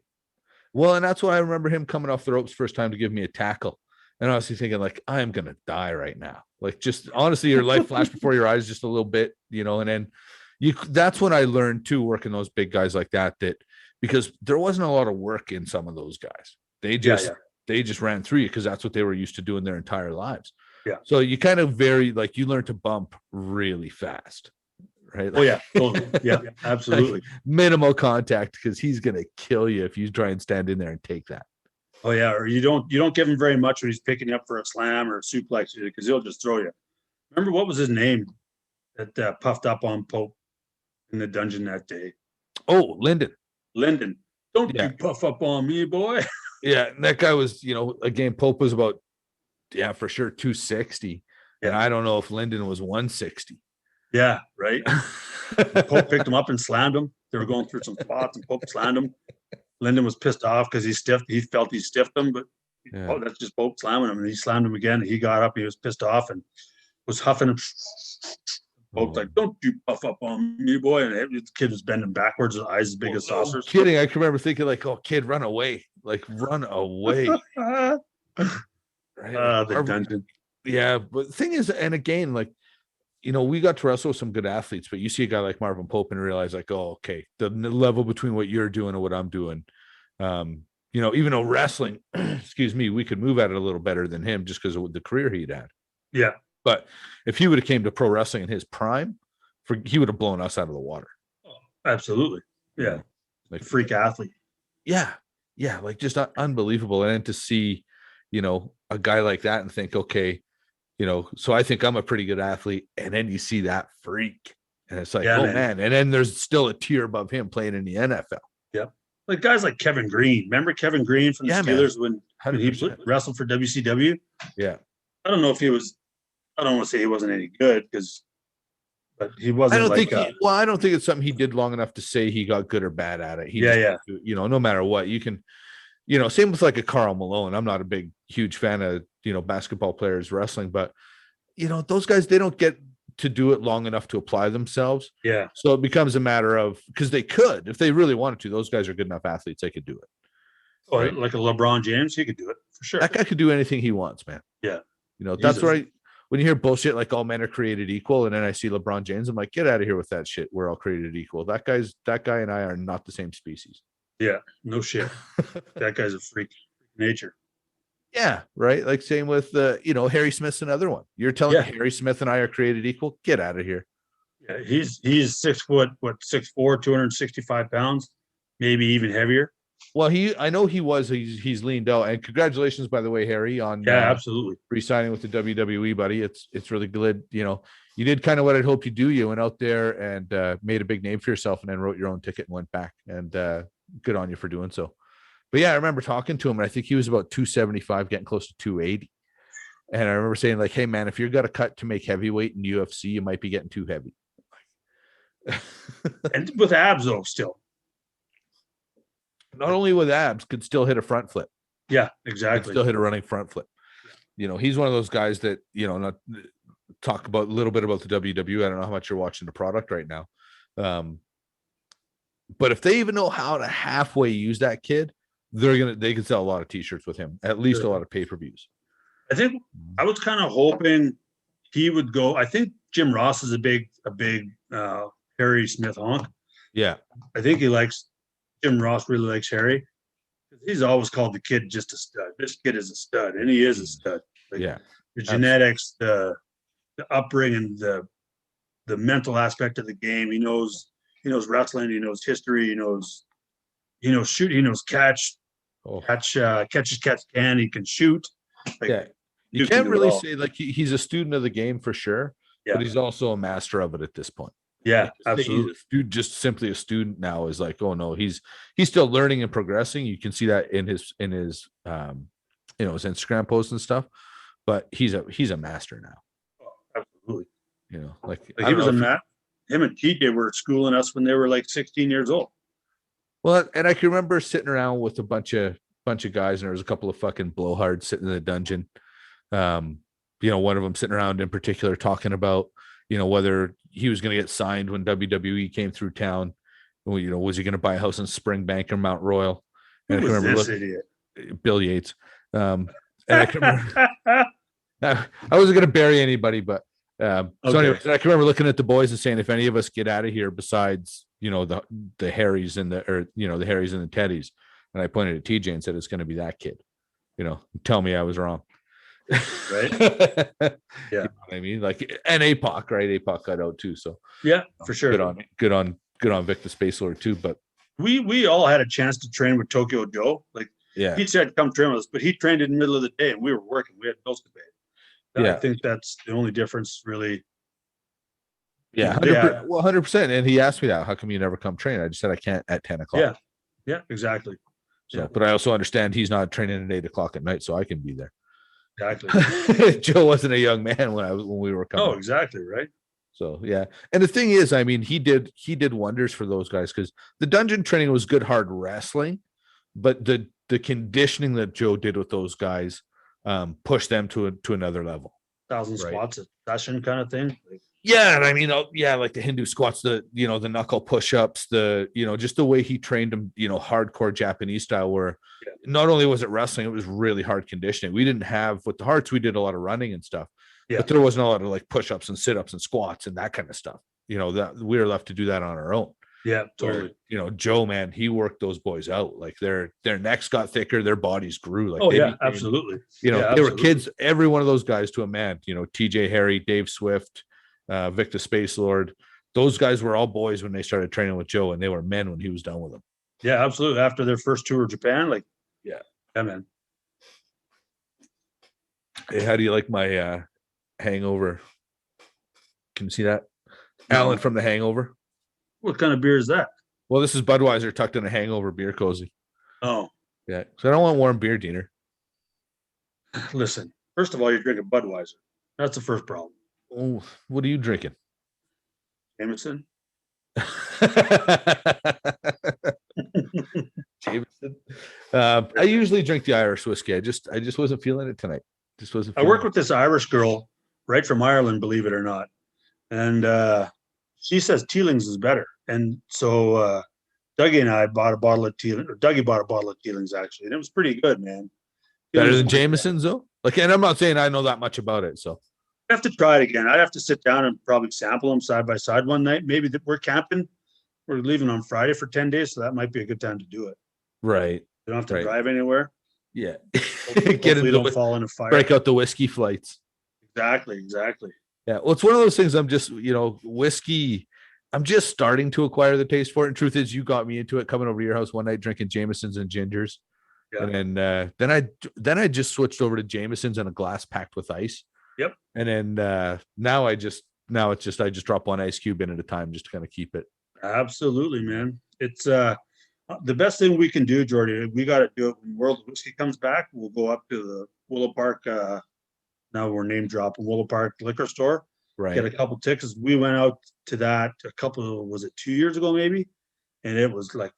Well, and that's why I remember him coming off the ropes first time to give me a tackle. And I was thinking, like, I am going to die right now. Like, just honestly, your life flashed before your eyes just a little bit, you know, and then that's when I learned too, working those big guys like that, because there wasn't a lot of work in some of those guys. They just ran through you because that's what they were used to doing their entire lives. Yeah. So you kind of you learn to bump really fast, right? Oh yeah, totally. Yeah, absolutely. Like, minimal contact, because he's gonna kill you if you try and stand in there and take that. Oh yeah, or you don't give him very much when he's picking you up for a slam or a suplex, because he'll just throw you. Remember, what was his name that puffed up on Pope in the dungeon that day? Oh, Lyndon. Don't you puff up on me, boy. Yeah, and that guy was, you know, again, Pope was about, for sure 260. Yeah. And I don't know if Lyndon was 160. Yeah, right. Pope picked him up and slammed him. They were going through some spots and Pope slammed him. Lyndon was pissed off because he felt he stiffed him, but that's just Pope slamming him. And he slammed him again. And he got up. He was pissed off and was huffing him. Pope's like, don't you puff up on me, boy. And the kid was bending backwards, his eyes as big as saucers. Kidding. I can remember thinking, like, oh, kid, run away. Like, run away. Right? The dungeon. Yeah. But the thing is, and again, like, you know, we got to wrestle with some good athletes, but you see a guy like Marvin Pope and realize, like, oh, okay, the level between what you're doing and what I'm doing. You know, even though wrestling, excuse me, we could move at it a little better than him just because of the career he'd had. Yeah. But if he would have came to pro wrestling in his prime, he would have blown us out of the water. Oh, absolutely. Yeah. Like freak athlete. Yeah. Yeah. Like, just unbelievable. And then to see, you know, a guy like that and think, okay, you know, so I think I'm a pretty good athlete. And then you see that freak and it's like, man. And then there's still a tier above him playing in the NFL. Yeah. Like guys like Kevin Green. Remember Kevin Green from the Steelers when he wrestled for WCW? Yeah. I don't know if he was, I don't want to say he wasn't any good but he wasn't. I don't think it's something he did long enough to say he got good or bad at it. You know, no matter what, you can, you know, same with like a Karl Malone. I'm not a huge fan of, you know, basketball players wrestling, but you know, those guys, they don't get to do it long enough to apply themselves. Yeah. So it becomes a matter of, because they could, if they really wanted to, those guys are good enough athletes, they could do it. Oh, right? Like a LeBron James, he could do it for sure. That guy could do anything he wants, man. Yeah. You know, that's right. When you hear bullshit like all men are created equal, and then I see LeBron James, I'm like, get out of here with that shit. We're all created equal. That guy and I are not the same species. Yeah, no shit. That guy's a freak nature. Yeah, right. Like same with you know, Harry Smith's another one. You're telling me Harry Smith and I are created equal? Get out of here. Yeah, he's 6 foot, 6'4", 265 pounds, maybe even heavier. Well, he's leaned out, and congratulations, by the way, Harry, on absolutely re-signing with the WWE, buddy. It's really good. You know, you did kind of what I'd hoped you do. You went out there and made a big name for yourself, and then wrote your own ticket and went back. And good on you for doing so. But yeah, I remember talking to him, and I think he was about 275, getting close to 280. And I remember saying, like, hey man, if you've got a cut to make heavyweight in UFC, you might be getting too heavy. And with abs though, still. Not only with abs, could still hit a front flip. Yeah, exactly. Still hit a running front flip. You know, he's one of those guys that, you know, not talk about a little bit about the WWE. I don't know how much you're watching the product right now. But if they even know how to halfway use that kid, they can sell a lot of t-shirts with him, at least a lot of pay-per-views. I think I was kind of hoping he would go. I think Jim Ross is a big Harry Smith honk. Yeah. I think Jim Ross really likes Harry. He's always called the kid just a stud. This kid is a stud, and he is a stud. Yeah. The genetics, the upbringing, the mental aspect of the game. He knows wrestling, he knows history, he knows shoot, he knows catch, catches, can, he can shoot. You can't really say like he's a student of the game for sure, but he's also a master of it at this point. Yeah, absolutely. He's just simply a student now is like, oh no, he's still learning and progressing. You can see that in his his Instagram posts and stuff, but he's a master now. Oh, absolutely. Like he was him and TJ were schooling us when they were like 16 years old. Well, and I can remember sitting around with a bunch of guys, and there was a couple of fucking blowhards sitting in the dungeon. One of them sitting around in particular talking about, whether he was going to get signed when WWE came through town. Was he going to buy a house in Springbank or Mount Royal? And Who was this idiot? Bill Yates. And I can remember, I wasn't going to bury anybody, but so anyways, I can remember looking at the boys and saying, if any of us get out of here besides, the Harrys and the Harrys and the Teddies, and I pointed at TJ and said, it's going to be that kid, tell me I was wrong. Right. Yeah. You know what I mean, like, and APOC, right? APOC got out too. So yeah, for sure. Good on Vic the Space Lord too. But we all had a chance to train with Tokyo Joe. Like, he said, come train with us, but he trained in the middle of the day and we were working. We had bills to pay. I think that's the only difference, really. Yeah, 100%. And he asked me that. How come you never come train? I just said I can't at 10 o'clock. Yeah, exactly. So, but I also understand he's not training at 8 o'clock at night, so I can be there. Exactly. Joe wasn't a young man when we were coming. Oh, exactly, right. So yeah, and the thing is, I mean, he did wonders for those guys because the dungeon training was good, hard wrestling, but the conditioning that Joe did with those guys pushed them to another level. 1,000 squats a session kind of thing. Yeah, and I mean, like the Hindu squats, the knuckle push-ups, just the way he trained them, hardcore Japanese style, where not only was it wrestling, it was really hard conditioning. We didn't have with the Hearts, we did a lot of running and stuff, but there wasn't a lot of like push-ups and sit-ups and squats and that kind of stuff. That we were left to do that on our own. Yeah, totally. Where, Joe, man, he worked those boys out. Like their necks got thicker, their bodies grew. Like absolutely. They were kids. Every one of those guys to a man. TJ, Harry, Dave Swift, Vic the Space Lord. Those guys were all boys when they started training with Joe, and they were men when he was done with them. Yeah, absolutely. After their first tour of Japan, yeah, man. Hey, how do you like my hangover? Can you see that? Alan from the Hangover. What kind of beer is that? Well, this is Budweiser tucked in a hangover beer cozy. Oh. Yeah. So I don't want warm beer, Diener. Listen, first of all, you're drinking Budweiser. That's the first problem. Oh, what are you drinking? Jameson. Jameson. I usually drink the Irish whiskey. I just wasn't feeling it tonight. I work with this Irish girl right from Ireland, believe it or not. And she says Teeling's is better. And so Dougie and I bought a bottle of Teeling, or Dougie bought a bottle of Teeling's actually, and it was pretty good, man. Better than Jameson's though? Like, and I'm not saying I know that much about it, so I have to try it again. I'd have to sit down and probably sample them side by side one night. Maybe we're camping. We're leaving on Friday for 10 days, so that might be a good time to do it. Right. You don't have to drive anywhere. Yeah. Get into don't fall in a fire. Break out the whiskey flights. Exactly. Yeah. Well, it's one of those things I'm just, whiskey, I'm just starting to acquire the taste for it. And truth is, you got me into it coming over to your house one night drinking Jameson's and gingers. Yeah. And then I just switched over to Jameson's and a glass packed with ice. Yep. And then now I just drop one ice cube in at a time just to kind of keep it. Absolutely, man. It's the best thing we can do, Jordy. We got to do it when World Whiskey comes back. We'll go up to the Willow Park. Now we're name dropping Willow Park liquor store. Right. Get a couple tickets. We went out to that was it 2 years ago maybe? And it was like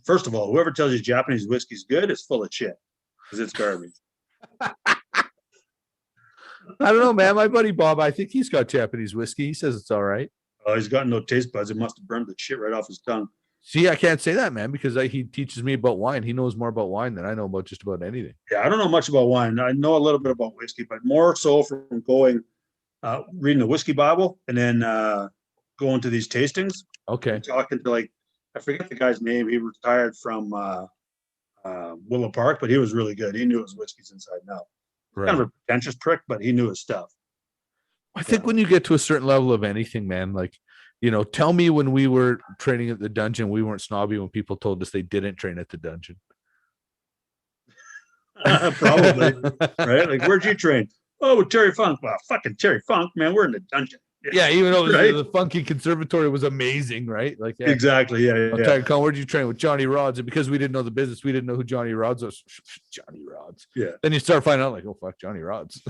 first of all, whoever tells you Japanese whiskey is good is full of shit because it's garbage. I don't know, man. My buddy Bob, I think he's got Japanese whiskey. He says it's all right. Oh, he's got no taste buds. It must have burned the shit right off his tongue. See, I can't say that, man, because he teaches me about wine. He knows more about wine than I know about just about anything. Yeah, I don't know much about wine. I know a little bit about whiskey, but more so from going reading the whiskey Bible and then going to these tastings. Okay. And talking to I forget the guy's name. He retired from Willow Park, but he was really good. He knew his whiskeys inside and out. Right. Kind of a pretentious prick, but he knew his stuff. I think when you get to a certain level of anything, man, tell me when we were training at the dungeon, we weren't snobby when people told us they didn't train at the dungeon. Probably, right? Like, where'd you train? Oh, with Terry Funk. Well, fucking Terry Funk, man. We're in the dungeon. Yeah, even though right? the funky conservatory was amazing, right? Exactly. Yeah. Where'd you train with Johnny Rods? And because we didn't know the business, we didn't know who Johnny Rods was. Johnny Rods. Yeah. Then you start finding out, oh fuck, Johnny Rods.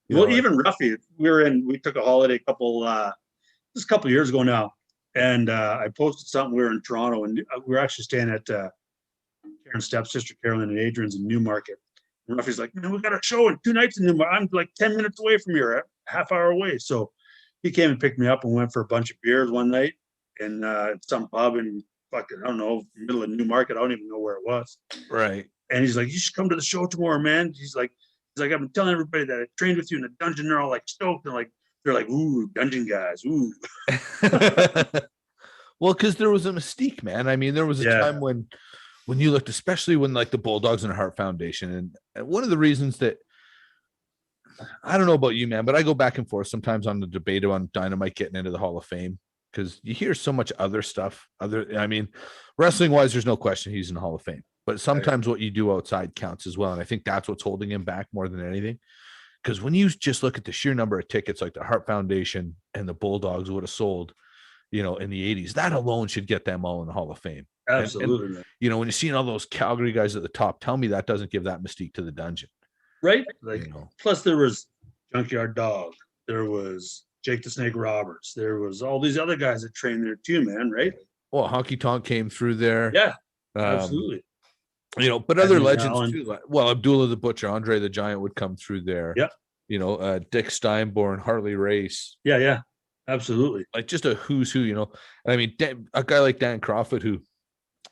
Even Ruffy, we took a holiday a couple years ago now, and I posted something. We were in Toronto, and we were actually staying at Karen's stepsister Carolyn and Adrian's in Newmarket. And Ruffy's like, man, we got a show in 2 nights in Newmarket. I'm like 10 minutes away from here, a half hour away. So he came and picked me up and went for a bunch of beers one night in some pub in fucking, I don't know, middle of Newmarket. I don't even know where it was. Right. And he's like, you should come to the show tomorrow, man. He's like, I've been telling everybody that I trained with you in the dungeon. They're all like stoked. And they're like, ooh, dungeon guys. Ooh. Well, because there was a mystique, man. I mean, there was a time when you looked, especially when the Bulldogs and Heart Foundation. And one of the reasons that, I don't know about you, man, but I go back and forth sometimes on the debate on Dynamite getting into the Hall of Fame, because you hear so much other stuff. Wrestling wise, there's no question he's in the Hall of Fame. But sometimes what you do outside counts as well. And I think that's what's holding him back more than anything. Because when you just look at the sheer number of tickets like the Heart Foundation and the Bulldogs would have sold, in the 80s, that alone should get them all in the Hall of Fame. Absolutely. And when you're seeing all those Calgary guys at the top, tell me that doesn't give that mystique to the dungeon. Right? Plus there was Junkyard Dog. There was Jake the Snake Roberts. There was all these other guys that trained there too, man, right? Well, Honky Tonk came through there. Yeah, absolutely. But other legends too. Abdullah the Butcher, Andre the Giant would come through there. Yeah. Dick Steinborn, Harley Race. Yeah, absolutely. Just a who's who, a guy like Dan Crawford, who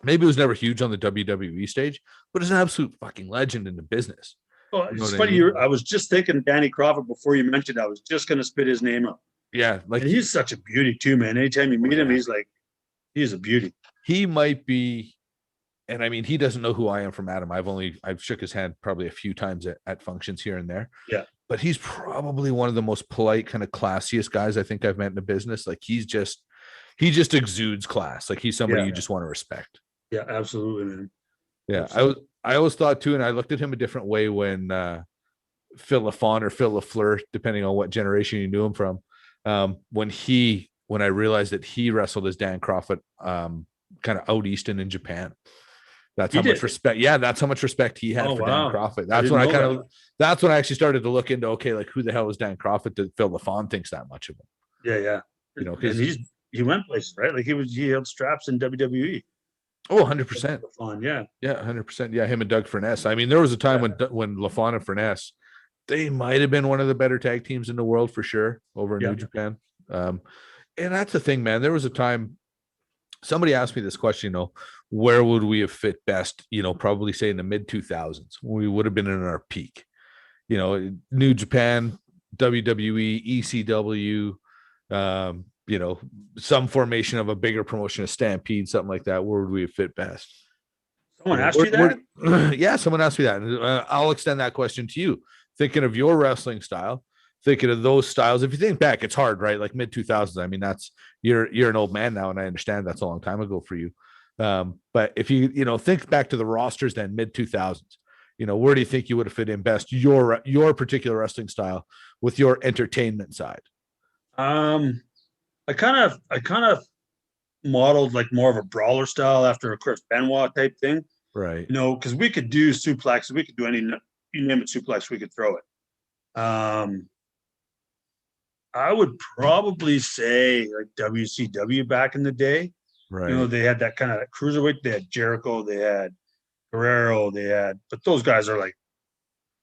maybe was never huge on the WWE stage, but is an absolute fucking legend in the business. Well, it's funny. I was just thinking Danny Crawford before you mentioned. I was just going to spit his name up. Yeah, and he's such a beauty too, man. Anytime you meet him, he's a beauty. He might be. And he doesn't know who I am from Adam. I've shook his hand probably a few times at functions here and there. Yeah. But he's probably one of the most polite, kind of classiest guys I think I've met in the business. He just exudes class. He's somebody you just want to respect. Yeah, absolutely, man. Yeah. Absolutely. I always thought too, and I looked at him a different way when Phil LaFon or Phil LaFleur, depending on what generation you knew him from, when I realized that he wrestled as Dan Crawford kind of out east and in Japan. That's how much respect. Yeah, that's how much respect he had for Dan Crawford. That's when that's when I actually started to look into who the hell is Dan Crawford that Phil LaFon thinks that much of him. Yeah. Because he went places, right? He held straps in WWE. Oh, 100%. Yeah. Yeah, 100%. Yeah, him and Doug Furness. There was a time when LaFon and Furness, they might have been one of the better tag teams in the world for sure over in New Japan. And that's the thing, man. There was a time somebody asked me this question, where would we have fit best? Probably say in the mid 2000s, we would have been in our peak. New Japan, WWE, ECW, some formation of a bigger promotion, a Stampede, something like that. Where would we have fit best? Someone asked you that? Yeah, someone asked me that. And I'll extend that question to you. Thinking of your wrestling style, thinking of those styles. If you think back, it's hard, right? Like mid 2000s. That's you're an old man now, and I understand that's a long time ago for you. But if you think back to the rosters then mid 2000s, where do you think you would have fit in best your particular wrestling style with your entertainment side? I kind of modeled more of a brawler style after a Chris Benoit type thing, right? Because we could do suplex, we could do any, you name it, suplex, we could throw it. I would probably say WCW back in the day. Right. They had that kind of cruiserweight. They had Jericho, they had Guerrero, but those guys are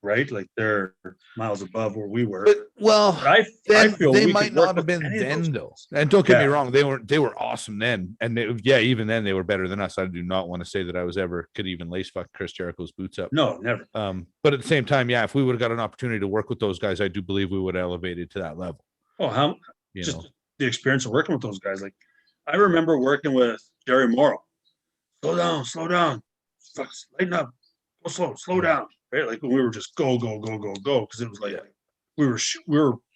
right? Like they're miles above where we were. But well, But I then feel they we might could work not have with been any of those then though. guys. And don't get me Yeah. wrong, they were awesome then. And even then they were better than us. I do not want to say that I was ever could even lace fuck Chris Jericho's boots up. No, never. But at the same time, yeah, if we would have got an opportunity to work with those guys, I do believe we would have elevated to that level. Oh, how You just know, the experience of working with those guys. Like I remember working with Jerry Morrow. Slow down. Fuck, lighten up. Go slow down. Right? Like when we were just go, because it was like we were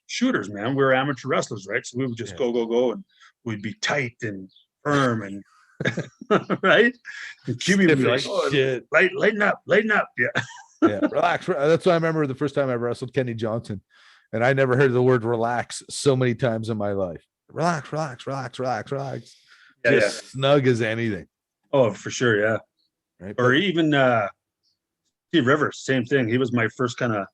shooters, man. We were amateur wrestlers, right? So we would just go, and we'd be tight and firm and right. And QB would be like, "Oh, shit. lighten up." Yeah, Yeah, relax. That's why I remember the first time I wrestled Kenny Johnson, and I never heard the word relax so many times in my life. Relax. Just snug as anything. Oh, for sure, yeah. Right. Or even Steve Rivers, same thing. He was my first kind of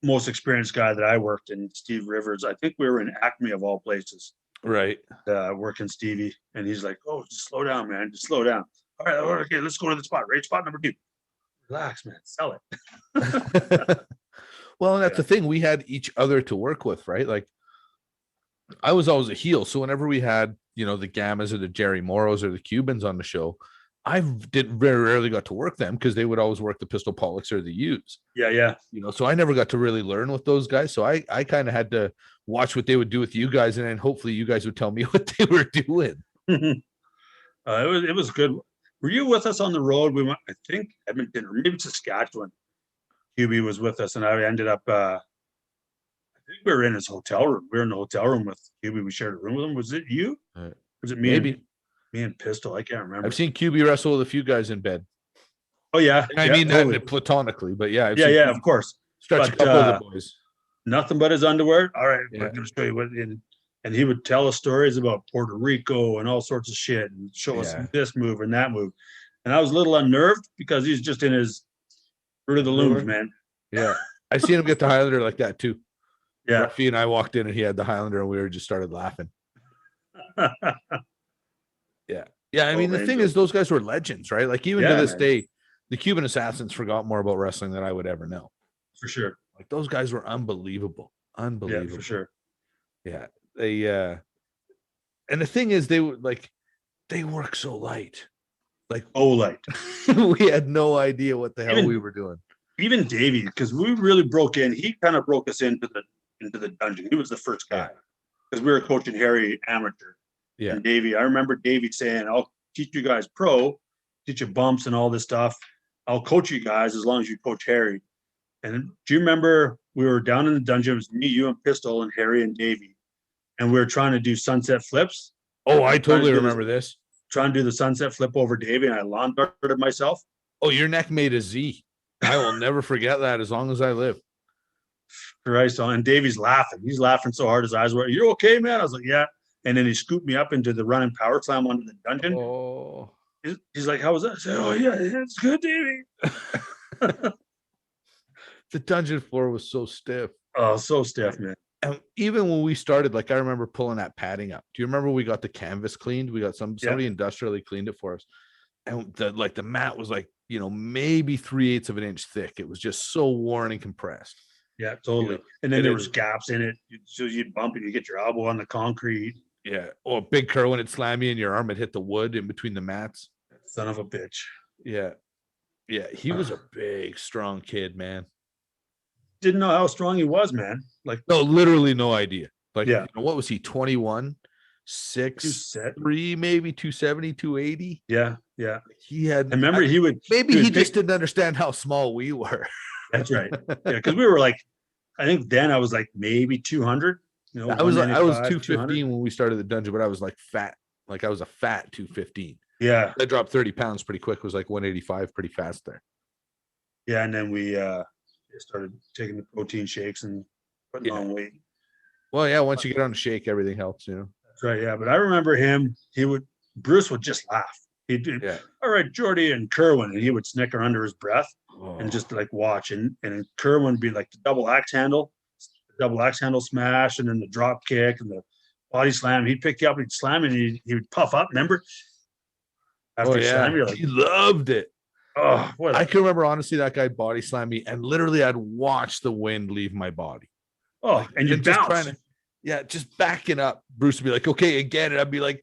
most experienced guy that I worked in. Steve Rivers. I think we were in Acme of all places. Right. Working Stevie, and he's like, "Oh, just slow down, man. Just slow down. All right, okay, let's go to the spot. Right, spot number 2. Relax, man. Sell it." Well, and that's the thing. We had each other to work with, right? Like I was always a heel. So whenever we had, the Gammas or the Jerry Morrows or the Cubans on the show, I very rarely got to work them because they would always work the Pistol Pollux or the U's. Yeah. So I never got to really learn with those guys. So I kind of had to watch what they would do with you guys, and then hopefully you guys would tell me what they were doing. It was good. Were you with us on the road? We went, I think, Edmonton or maybe Saskatchewan. QB was with us, and I ended up. I think we were in his hotel room. We were in the hotel room with QB. We shared a room with him. Was it you? Was it me? Maybe. Me and Pistol. I can't remember. I've seen QB wrestle with a few guys in bed. Oh yeah, I mean totally. That platonically, but yeah, yeah, of course. Stretch a couple of the boys. Nothing but his underwear. All right, I'm going to show you what. And he would tell us stories about Puerto Rico and all sorts of shit, and show us this move and that move. And I was a little unnerved because he's just in his Fruit of the Looms, man. Yeah, I seen him get the Highlander like that too. Yeah, Ruffy and I walked in, and he had the Highlander, and we just started laughing. Yeah. I mean, the thing is, those guys were legends, right? Like even to this day, the Cuban Assassins forgot more about wrestling than I would ever know. For sure. Like those guys were unbelievable. Yeah, for sure. Yeah, they. And the thing is, they work so light. Like light. We had no idea what the hell we were doing. Even Davey, because we really broke in. He kind of broke us into the dungeon. He was the first guy because we were coaching Harry amateur. Yeah. And Davey, I remember Davey saying, "I'll teach you guys pro, teach you bumps and all this stuff. I'll coach you guys as long as you coach Harry." And do you remember we were down in the dungeon? It was me, you, and Pistol, and Harry and Davey, and we were trying to do sunset flips. Oh, I totally remember this. Trying to do the sunset flip over Davey, and I lawn darted myself. Oh, your neck made a Z. I will never forget that as long as I live. Christ, and Davey's laughing. He's laughing so hard his eyes were. "You okay, man?" I was like, "Yeah." And then he scooped me up into the running power slam under the dungeon. Oh, he's like, "How was that?" I said, "Oh yeah, it's good, Davey." The dungeon floor was so stiff. Oh, so stiff, man. And even when we started, like I remember pulling that padding up. Do you remember we got the canvas cleaned? We got somebody industrially cleaned it for us, and the mat was like maybe 3/8 of an inch thick. It was just so worn and compressed. Yeah, totally. And then there was gaps in it, so you'd bump and you get your elbow on the concrete. Yeah. Oh, big Kerwin would slam you in your arm. It hit the wood in between the mats. Son of a bitch. Yeah. Yeah. He was a big, strong kid, man. Didn't know how strong he was, man. Like, no, literally no idea. Like, what was he? 21, 6'3", maybe 270, 280. Yeah. He had. I remember he just didn't understand how small we were. That's right. Yeah, because we were like, I think then I was like maybe 200. I was 215 when we started the dungeon, but I was like fat. Like I was a fat 215. Yeah. I dropped 30 pounds pretty quick. It was like 185 pretty fast there. Yeah, and then we started taking the protein shakes and putting on weight. Well, yeah, once you get on a shake, everything helps, That's right, yeah. But I remember him, Bruce would just laugh. He'd do, "All right, Jordy and Kerwin," and he would snicker under his breath and just like watch. And Kerwin would be like the double axe handle smash, and then the drop kick and the body slam. He'd pick you up, he'd slam, and he would puff up. Remember? After he loved it. Oh, what? I can remember honestly that guy body slammed me, and literally I'd watch the wind leave my body. Oh, and you just bounce. just backing up. Bruce would be like, okay, again. And I'd be like,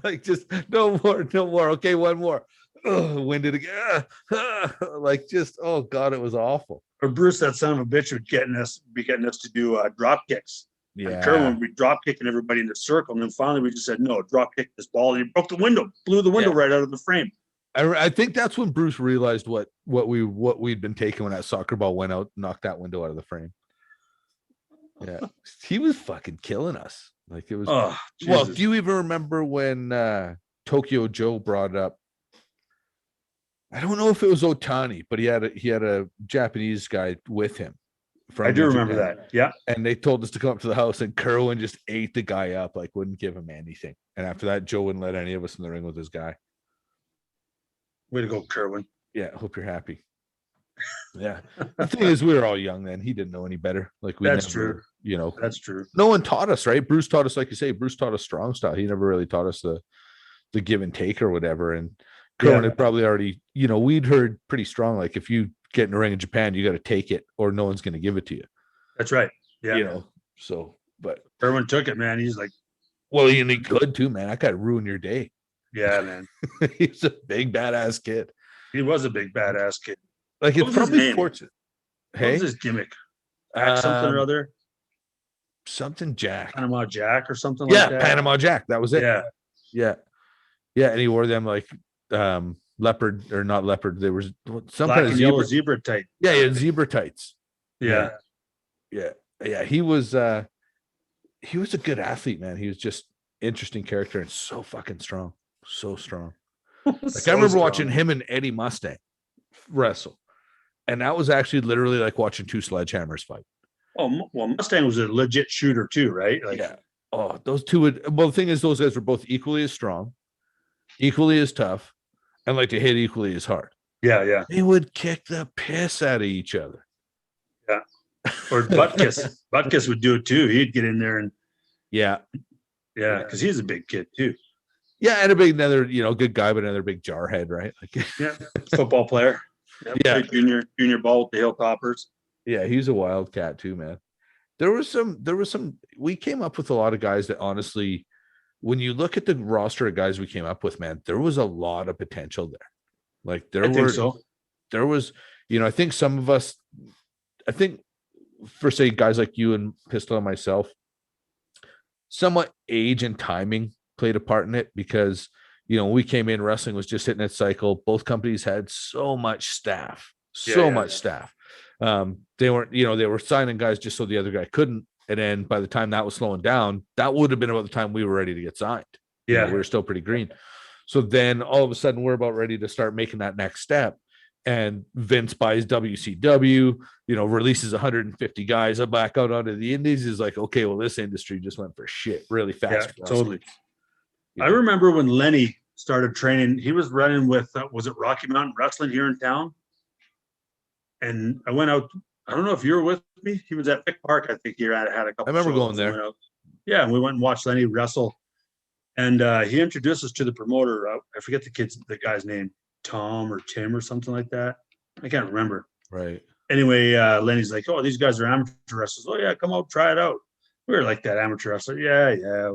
like just no more. Okay, one more. Winded again. Like just, oh God, it was awful. Or Bruce, that son of a bitch, would be getting us to do drop kicks. Yeah. And Kerwin would be drop kicking everybody in the circle. And then finally we just said, no, drop kick this ball. And he broke the window, blew the window right out of the frame. I think that's when Bruce realized what we'd been taking when that soccer ball went out, knocked that window out of the frame. Yeah, he was fucking killing us. Like it was. Oh, well, do you even remember when Tokyo Joe brought up? I don't know if it was Otani, but he had a Japanese guy with him. I do remember that. Yeah, and they told us to come up to the house, and Kerwin just ate the guy up, like wouldn't give him anything. And after that, Joe wouldn't let any of us in the ring with his guy. Way to go, Kerwin. Yeah, hope you're happy. Yeah. The thing is, we were all young then. He didn't know any better. Like That's true. You know, that's true. No one taught us, right? Bruce taught us, like you say, Bruce taught us strong style. He never really taught us the give and take or whatever. And Kerwin had probably already, you know, we'd heard pretty strong, like if you get in a ring in Japan, you got to take it or no one's going to give it to you. That's right. Yeah. You know, so, but Kerwin took it, man. He's like, well, he could too, man. That guy ruined your day. Yeah, man. He's a big badass kid. He was a big badass kid. Like it's probably fortunate. Hey, what was his gimmick? Something or other. Something Jack. Panama Jack or something like that. Yeah, Panama Jack. That was it. Yeah. And he wore them like leopard or not leopard. There was some black kind of yellow zebra tight. Yeah, he had zebra tights. Yeah. He was a good athlete, man. He was just interesting character and so fucking strong. So strong. Like I remember watching him and Eddie Mustang wrestle. And that was actually literally like watching two sledgehammers fight. Oh, well, Mustang was a legit shooter too, right? Like, yeah. Oh, those two would. Well, the thing is, those guys were both equally as strong, equally as tough, and like to hit equally as hard. Yeah. They would kick the piss out of each other. Yeah. Or Butkus. Butkus would do it too. He'd get in there and. Yeah, because he's a big kid too. Yeah, and another, good guy, but another big jarhead, right? Like, yeah, football player. Yeah, junior ball with the Hilltoppers. Yeah, he's a wildcat too, man. There was some. We came up with a lot of guys that honestly, when you look at the roster of guys we came up with, man, there was a lot of potential there. Like there was, I think some of us, for say guys like you and Pistol and myself, somewhat age and timing played a part in it because, when we came in, wrestling was just hitting its cycle. Both companies had so much staff. They weren't, they were signing guys just so the other guy couldn't. And then by the time that was slowing down, that would have been about the time we were ready to get signed. Yeah. We were still pretty green. So then all of a sudden we're about ready to start making that next step. And Vince buys WCW, releases 150 guys back out onto the indies. Is like, okay, well, this industry just went for shit really fast. Yeah, totally. I remember when Lenny started training, he was running with, was it Rocky Mountain Wrestling here in town? And I went out, I don't know if you were with me. He was at Vic Park, I think he had a couple. I remember going there. Yeah, and we went and watched Lenny wrestle. And he introduced us to the promoter. I forget the guy's name, Tom or Tim or something like that. I can't remember. Right. Anyway, Lenny's like, oh, these guys are amateur wrestlers. Oh, yeah, come out, try it out. We were like that amateur wrestler. Yeah.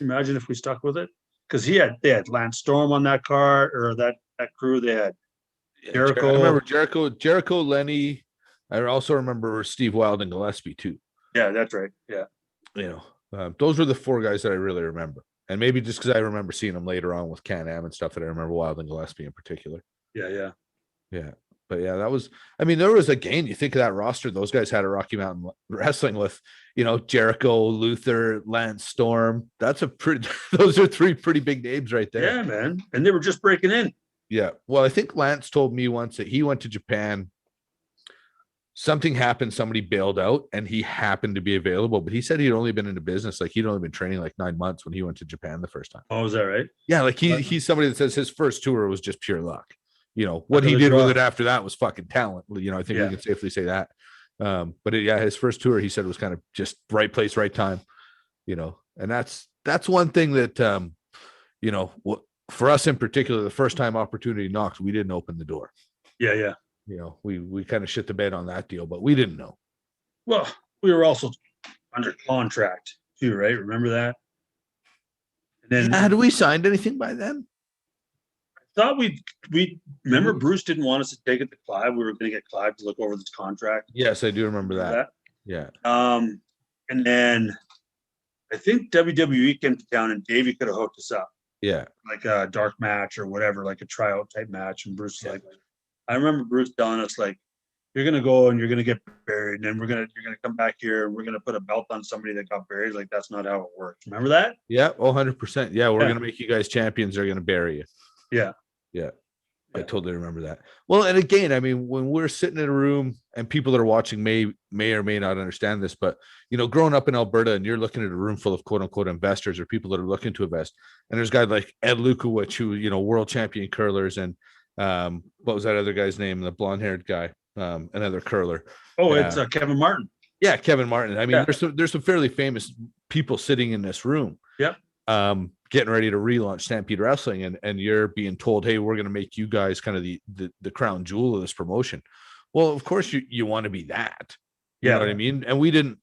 Imagine if we stuck with it. Because they had Lance Storm on that car or that crew. They had Jericho. I remember Jericho, Lenny. I also remember Steve Wild and Gillespie too. Yeah, that's right. Yeah. Those were the four guys that I really remember. And maybe just because I remember seeing them later on with Can-Am and stuff that I remember Wild and Gillespie in particular. Yeah. But yeah, that was, there was again, you think of that roster, those guys had a Rocky Mountain Wrestling with, Jericho, Luther, Lance Storm. Those are three pretty big names right there. Yeah, man. And they were just breaking in. Yeah. Well, I think Lance told me once that he went to Japan. Something happened, somebody bailed out and he happened to be available, but he said he'd only been into business. Like he'd only been training like 9 months when he went to Japan the first time. Oh, is that right? Yeah. Like he's somebody that says his first tour was just pure luck. What he did with it after that was fucking talent. I think we can safely say that. But his first tour, he said, was kind of just right place, right time, and that's one thing that, you know, what for us in particular, the first time opportunity knocks, we didn't open the door. Yeah. You know, we kind of shit the bed on that deal, but we didn't know. Well, we were also under contract too, right? Remember that? And then Had we signed anything by then? I thought we remember Bruce didn't want us to take it to Clive. We were going to get Clive to look over this contract. Yes, I do remember that. Yeah. And then I think WWE came to town and Davey could have hooked us up. Yeah. Like a dark match or whatever, like a tryout type match. And Bruce was like, I remember Bruce telling us, like, you're gonna go and you're gonna get buried, and then you're gonna come back here and we're gonna put a belt on somebody that got buried. Like, that's not how it works. Remember that? Yeah, 100%. Yeah, we're gonna make you guys champions. They're gonna bury you. Yeah. I totally remember that. Well, and again, I mean, when we're sitting in a room and people that are watching may or may not understand this, but you know, growing up in Alberta and you're looking at a room full of quote unquote investors or people that are looking to invest, and there's guys like Ed Lukowicz, who, you know, world champion curlers, and what was that other guy's name? The blonde haired guy, another curler. Oh, it's Kevin Martin. Yeah, Kevin Martin. I mean, there's some fairly famous people sitting in this room. Yep. Getting ready to relaunch Stampede Wrestling, and you're being told, hey, we're going to make you guys kind of the crown jewel of this promotion. Well, of course you want to be that. You know what I mean? And we didn't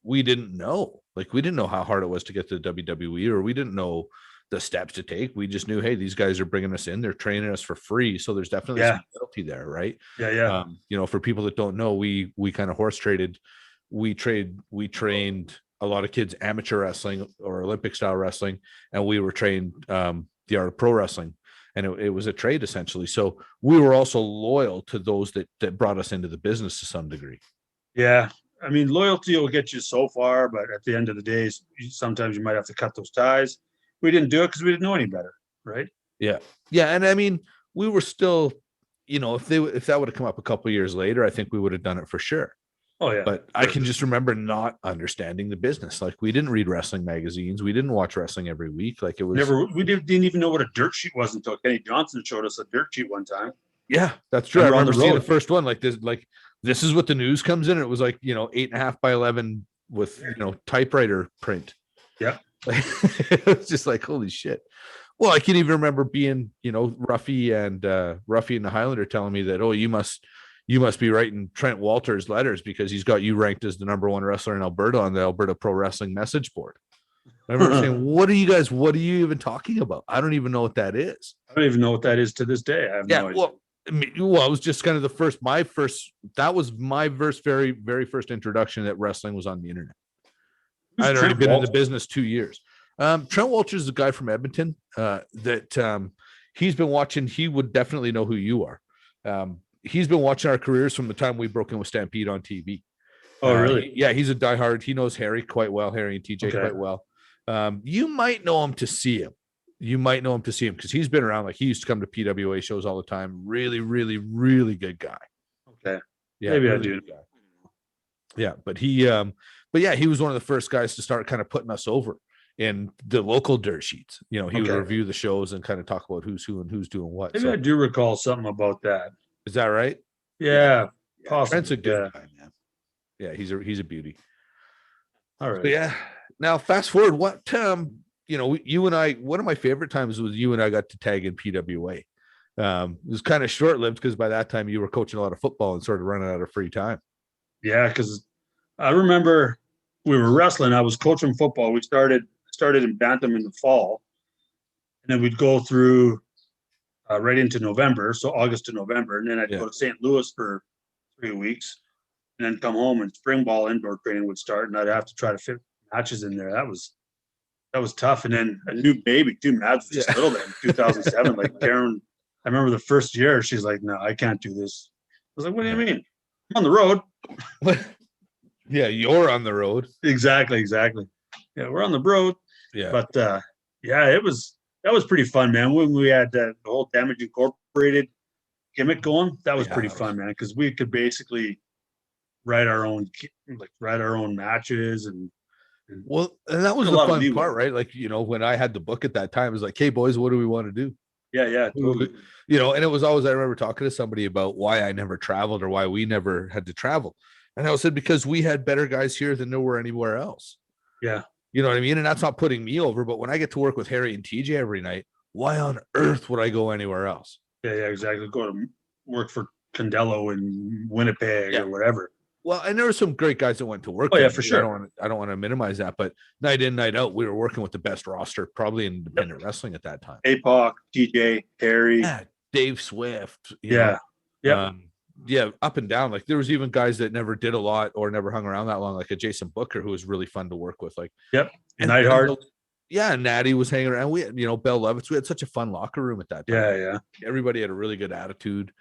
know. Like, we didn't know how hard it was to get to the WWE, or we didn't know the steps to take. We just knew, hey, these guys are bringing us in, they're training us for free, so there's definitely some loyalty there, right? You know, for people that don't know, we kind of horse traded. We trained a lot of kids amateur wrestling or Olympic style wrestling, and we were trained the art of pro wrestling, and it was a trade essentially. So we were also loyal to those that brought us into the business to some degree. Yeah, I mean, loyalty will get you so far, but at the end of the day, sometimes you might have to cut those ties. We didn't do it because we didn't know any better, right? Yeah, and I mean, we were still, you know, if that would have come up a couple of years later, I think we would have done it for sure. Oh yeah. But I can just remember not understanding the business. Like, we didn't read wrestling magazines. We didn't watch wrestling every week. Like, it was we didn't even know what a dirt sheet was until Kenny Johnson showed us a dirt sheet one time. Yeah, that's true. I remember seeing the first one like this is what the news comes in. And it was like, you know, 8.5 by 11 with, you know, typewriter print. Yeah. It was just like, holy shit. Well, I can even remember being, you know, Ruffy and the Highlander telling me that, oh, you must be writing Trent Walters letters because he's got you ranked as the #1 wrestler in Alberta on the Alberta Pro Wrestling message board. I remember saying, what are you even talking about? I don't even know what that is. I don't even know what that is to this day. I have no idea. Well, it was just kind of that was my very, very first introduction that wrestling was on the internet. I'd already been in the business 2 years. Trent Walters is a guy from Edmonton that he's been watching. He would definitely know who you are. He's been watching our careers from the time we broke in with Stampede on TV. Oh, really? Yeah, he's a diehard. He knows Harry quite well, Harry and TJ quite well. You might know him to see him. Because he's been around. Like, he used to come to PWA shows all the time. Really, really, really good guy. Okay. Yeah, maybe really I do. Yeah, but he was one of the first guys to start kind of putting us over in the local dirt sheets. You know, he would review the shows and kind of talk about who's who and who's doing what. Maybe I do recall something about that. Is that right? Yeah, possibly. Trent's a good guy, man. Yeah, he's a beauty. All right. But yeah. Now, fast forward. What you know, you and I. One of my favorite times was you and I got to tag in PWA. It was kind of short lived because by that time you were coaching a lot of football and sort of running out of free time. Yeah, because I remember we were wrestling. I was coaching football. We started in Bantam in the fall, and then we'd go through right into November, so August to November, and then I'd go to St. Louis for 3 weeks, and then come home, and spring ball indoor training would start, and I'd have to try to fit matches in there. That was tough. And then a new baby too. Mads was just little then, 2007. Like, Karen, I remember the first year, she's like, "No, I can't do this." I was like, "What do you mean? I'm on the road." Yeah, you're on the road. Exactly. Yeah, we're on the road. Yeah, but that was pretty fun, man. When we had the whole Damage Incorporated gimmick going, that was pretty fun, man, because we could basically write our own matches and that was the fun part, right? Like, you know, when I had the book at that time, it was like, "Hey boys, what do we want to do?" Yeah, totally. You know, and it was always, I remember talking to somebody about why I never traveled or why we never had to travel. And I said, because we had better guys here than there were anywhere else. Yeah. You know what I mean? And that's not putting me over, but when I get to work with Harry and TJ every night, why on earth would I go anywhere else? Yeah, exactly. Go to work for Candello in Winnipeg or whatever. Well, and there were some great guys that went to work. Oh, there. yeah, for sure. I don't want to minimize that, but night in, night out, we were working with the best roster probably in independent wrestling at that time. APOC, TJ, Harry. Yeah, Dave Swift. Yeah. Up and down. Like there was even guys that never did a lot or never hung around that long, like a Jason Booker, who was really fun to work with. Like, Neidhart. Yeah, Natty was hanging around. We had, Bell Lovitz. We had such a fun locker room at that time. Yeah. Everybody had a really good attitude.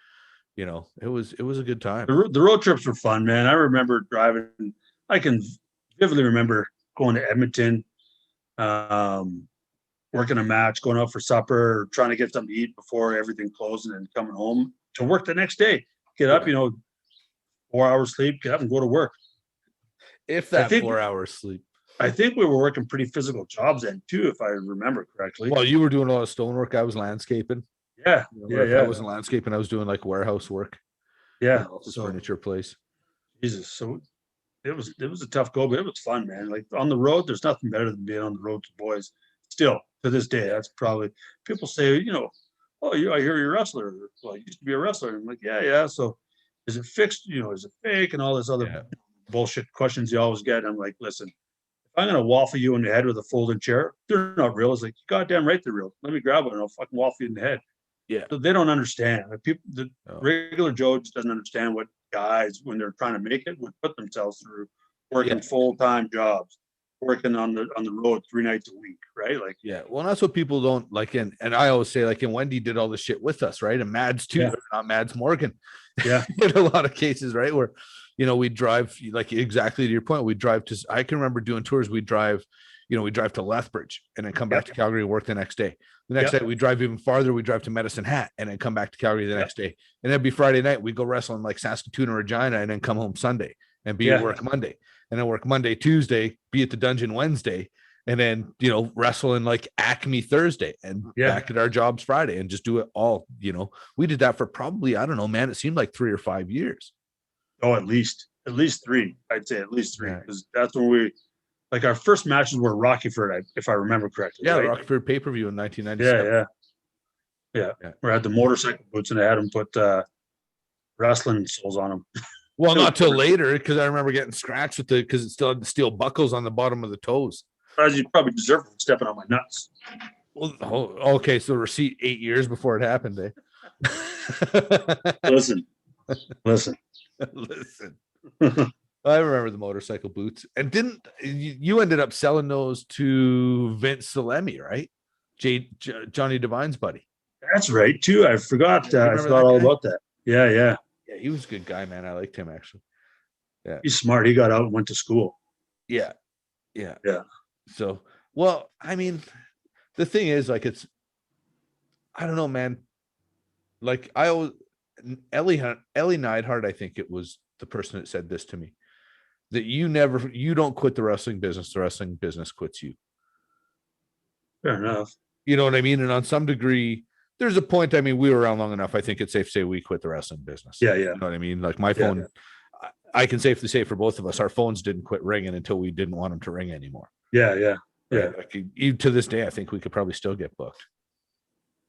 It was a good time. The road trips were fun, man. I remember driving. I can vividly remember going to Edmonton, working a match, going out for supper, trying to get something to eat before everything closed, and then coming home to work the next day. Get up, 4 hours sleep, get up and go to work. If that 4 hours sleep. I think we were working pretty physical jobs then too, if I remember correctly. Well, you were doing a lot of stonework. I was landscaping. Yeah. I wasn't landscaping. I was doing like warehouse work. Yeah. Furniture place. Jesus. So it was a tough go, but it was fun, man. Like on the road, there's nothing better than being on the road with boys. Still to this day, that's probably people say, I hear you're a wrestler. Well, you used to be a wrestler. I'm like, yeah. So is it fixed? Is it fake? And all this other bullshit questions you always get. I'm like, listen, if I'm gonna waffle you in the head with a folding chair, they're not real. It's like, goddamn right they're real. Let me grab one and I'll fucking waffle you in the head. Yeah. So they don't understand. Like regular Joe just doesn't understand what guys, when they're trying to make it, would put themselves through working full-time jobs, working on the road 3 nights a week, right? Like, well, that's what people don't like. And I always say, like, and Wendy did all this shit with us, right? And Mads too, not Mads Morgan. Yeah. In a lot of cases, right? Where, we'd drive, like exactly to your point, we'd drive to, I can remember doing tours, we'd drive to Lethbridge and then come back to Calgary and work the next day. The next day we drive even farther, we drive to Medicine Hat and then come back to Calgary the next day. And it'd be Friday night, we'd go wrestling like Saskatoon or Regina and then come home Sunday and be at work Monday. And then work Monday, Tuesday, be at the dungeon Wednesday, and then, wrestle in like Acme Thursday and back at our jobs Friday and just do it all. We did that for probably, I don't know, man, it seemed like 3 or 5 years. Oh, at least 3. I'd say at least 3, because that's when we, like, our first matches were Rockyford, if I remember correctly. Yeah, right? Rockyford pay-per-view in 1997. Yeah. We had the motorcycle boots and I had them put wrestling soles on them. Well, not till later, because I remember getting scratched with because it still had the steel buckles on the bottom of the toes. As you probably deserve for stepping on my nuts. Well, okay, so receipt 8 years before it happened, Listen. I remember the motorcycle boots. And didn't you ended up selling those to Vince Salemi, right? Johnny Devine's buddy. That's right, too. I forgot. I forgot all about that. Yeah. Yeah, he was a good guy, man. I liked him, actually. Yeah. He's smart. He got out and went to school. Yeah. So, well, I mean, the thing is, like, I don't know, man. Like, Ellie Neidhart, I think it was the person that said this to me, that you don't quit the wrestling business quits you. Fair enough. You know what I mean? And on some degree, there's a point. I mean, we were around long enough. I think it's safe to say we quit the wrestling business. Yeah. You know what I mean? Like my phone, I can safely say for both of us, our phones didn't quit ringing until we didn't want them to ring anymore. Yeah. Like, even to this day, I think we could probably still get booked.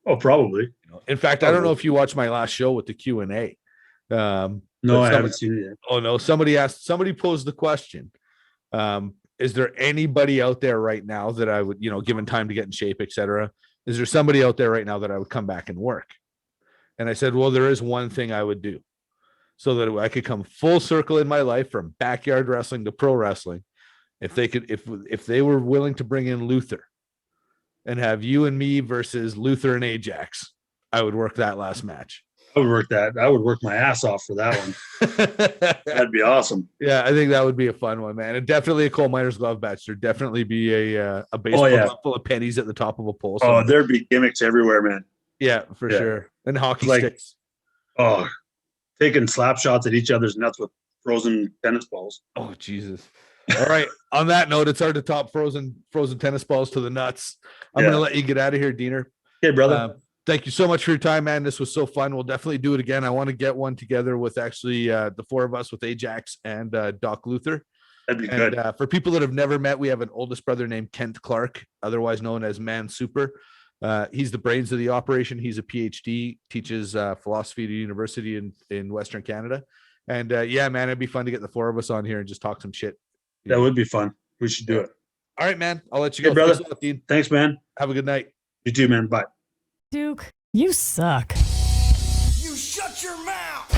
Oh, probably. In fact, I don't know if you watched my last show with the Q&A. No, I haven't seen it yet. Oh no, somebody posed the question. Is there anybody out there right now that I would, given time to get in shape, etc., is there somebody out there right now that I would come back and work? And I said, well, there is one thing I would do so that I could come full circle in my life from backyard wrestling to pro wrestling. If they were willing to bring in Luther and have you and me versus Luther and Ajax, I would work that last match. I would work that. I would work my ass off for that one. That'd be awesome. Yeah, I think that would be a fun one, man. And definitely a coal miner's glove match. There'd definitely be a baseball full of pennies at the top of a pole. Oh, there'd be gimmicks everywhere, man. Yeah, for sure. And hockey sticks. Oh, taking slap shots at each other's nuts with frozen tennis balls. Oh, Jesus. All right. On that note, it's hard to top frozen tennis balls to the nuts. I'm going to let you get out of here, Diener. Okay, brother. Thank you so much for your time, man. This was so fun. We'll definitely do it again. I want to get one together with actually the 4 of us with Ajax and Doc Luther. That'd be good. For people that have never met, we have an oldest brother named Kent Clark, otherwise known as Man Super. He's the brains of the operation. He's a PhD, teaches philosophy at a university in Western Canada. And yeah, man, it'd be fun to get the four of us on here and just talk some shit. That would be fun. We should do it. All right, man. I'll let you Hey, go. brother. Thanks a lot, Dean. Thanks, man. Have a good night. You too, man. Bye. Duke, you suck. You shut your mouth!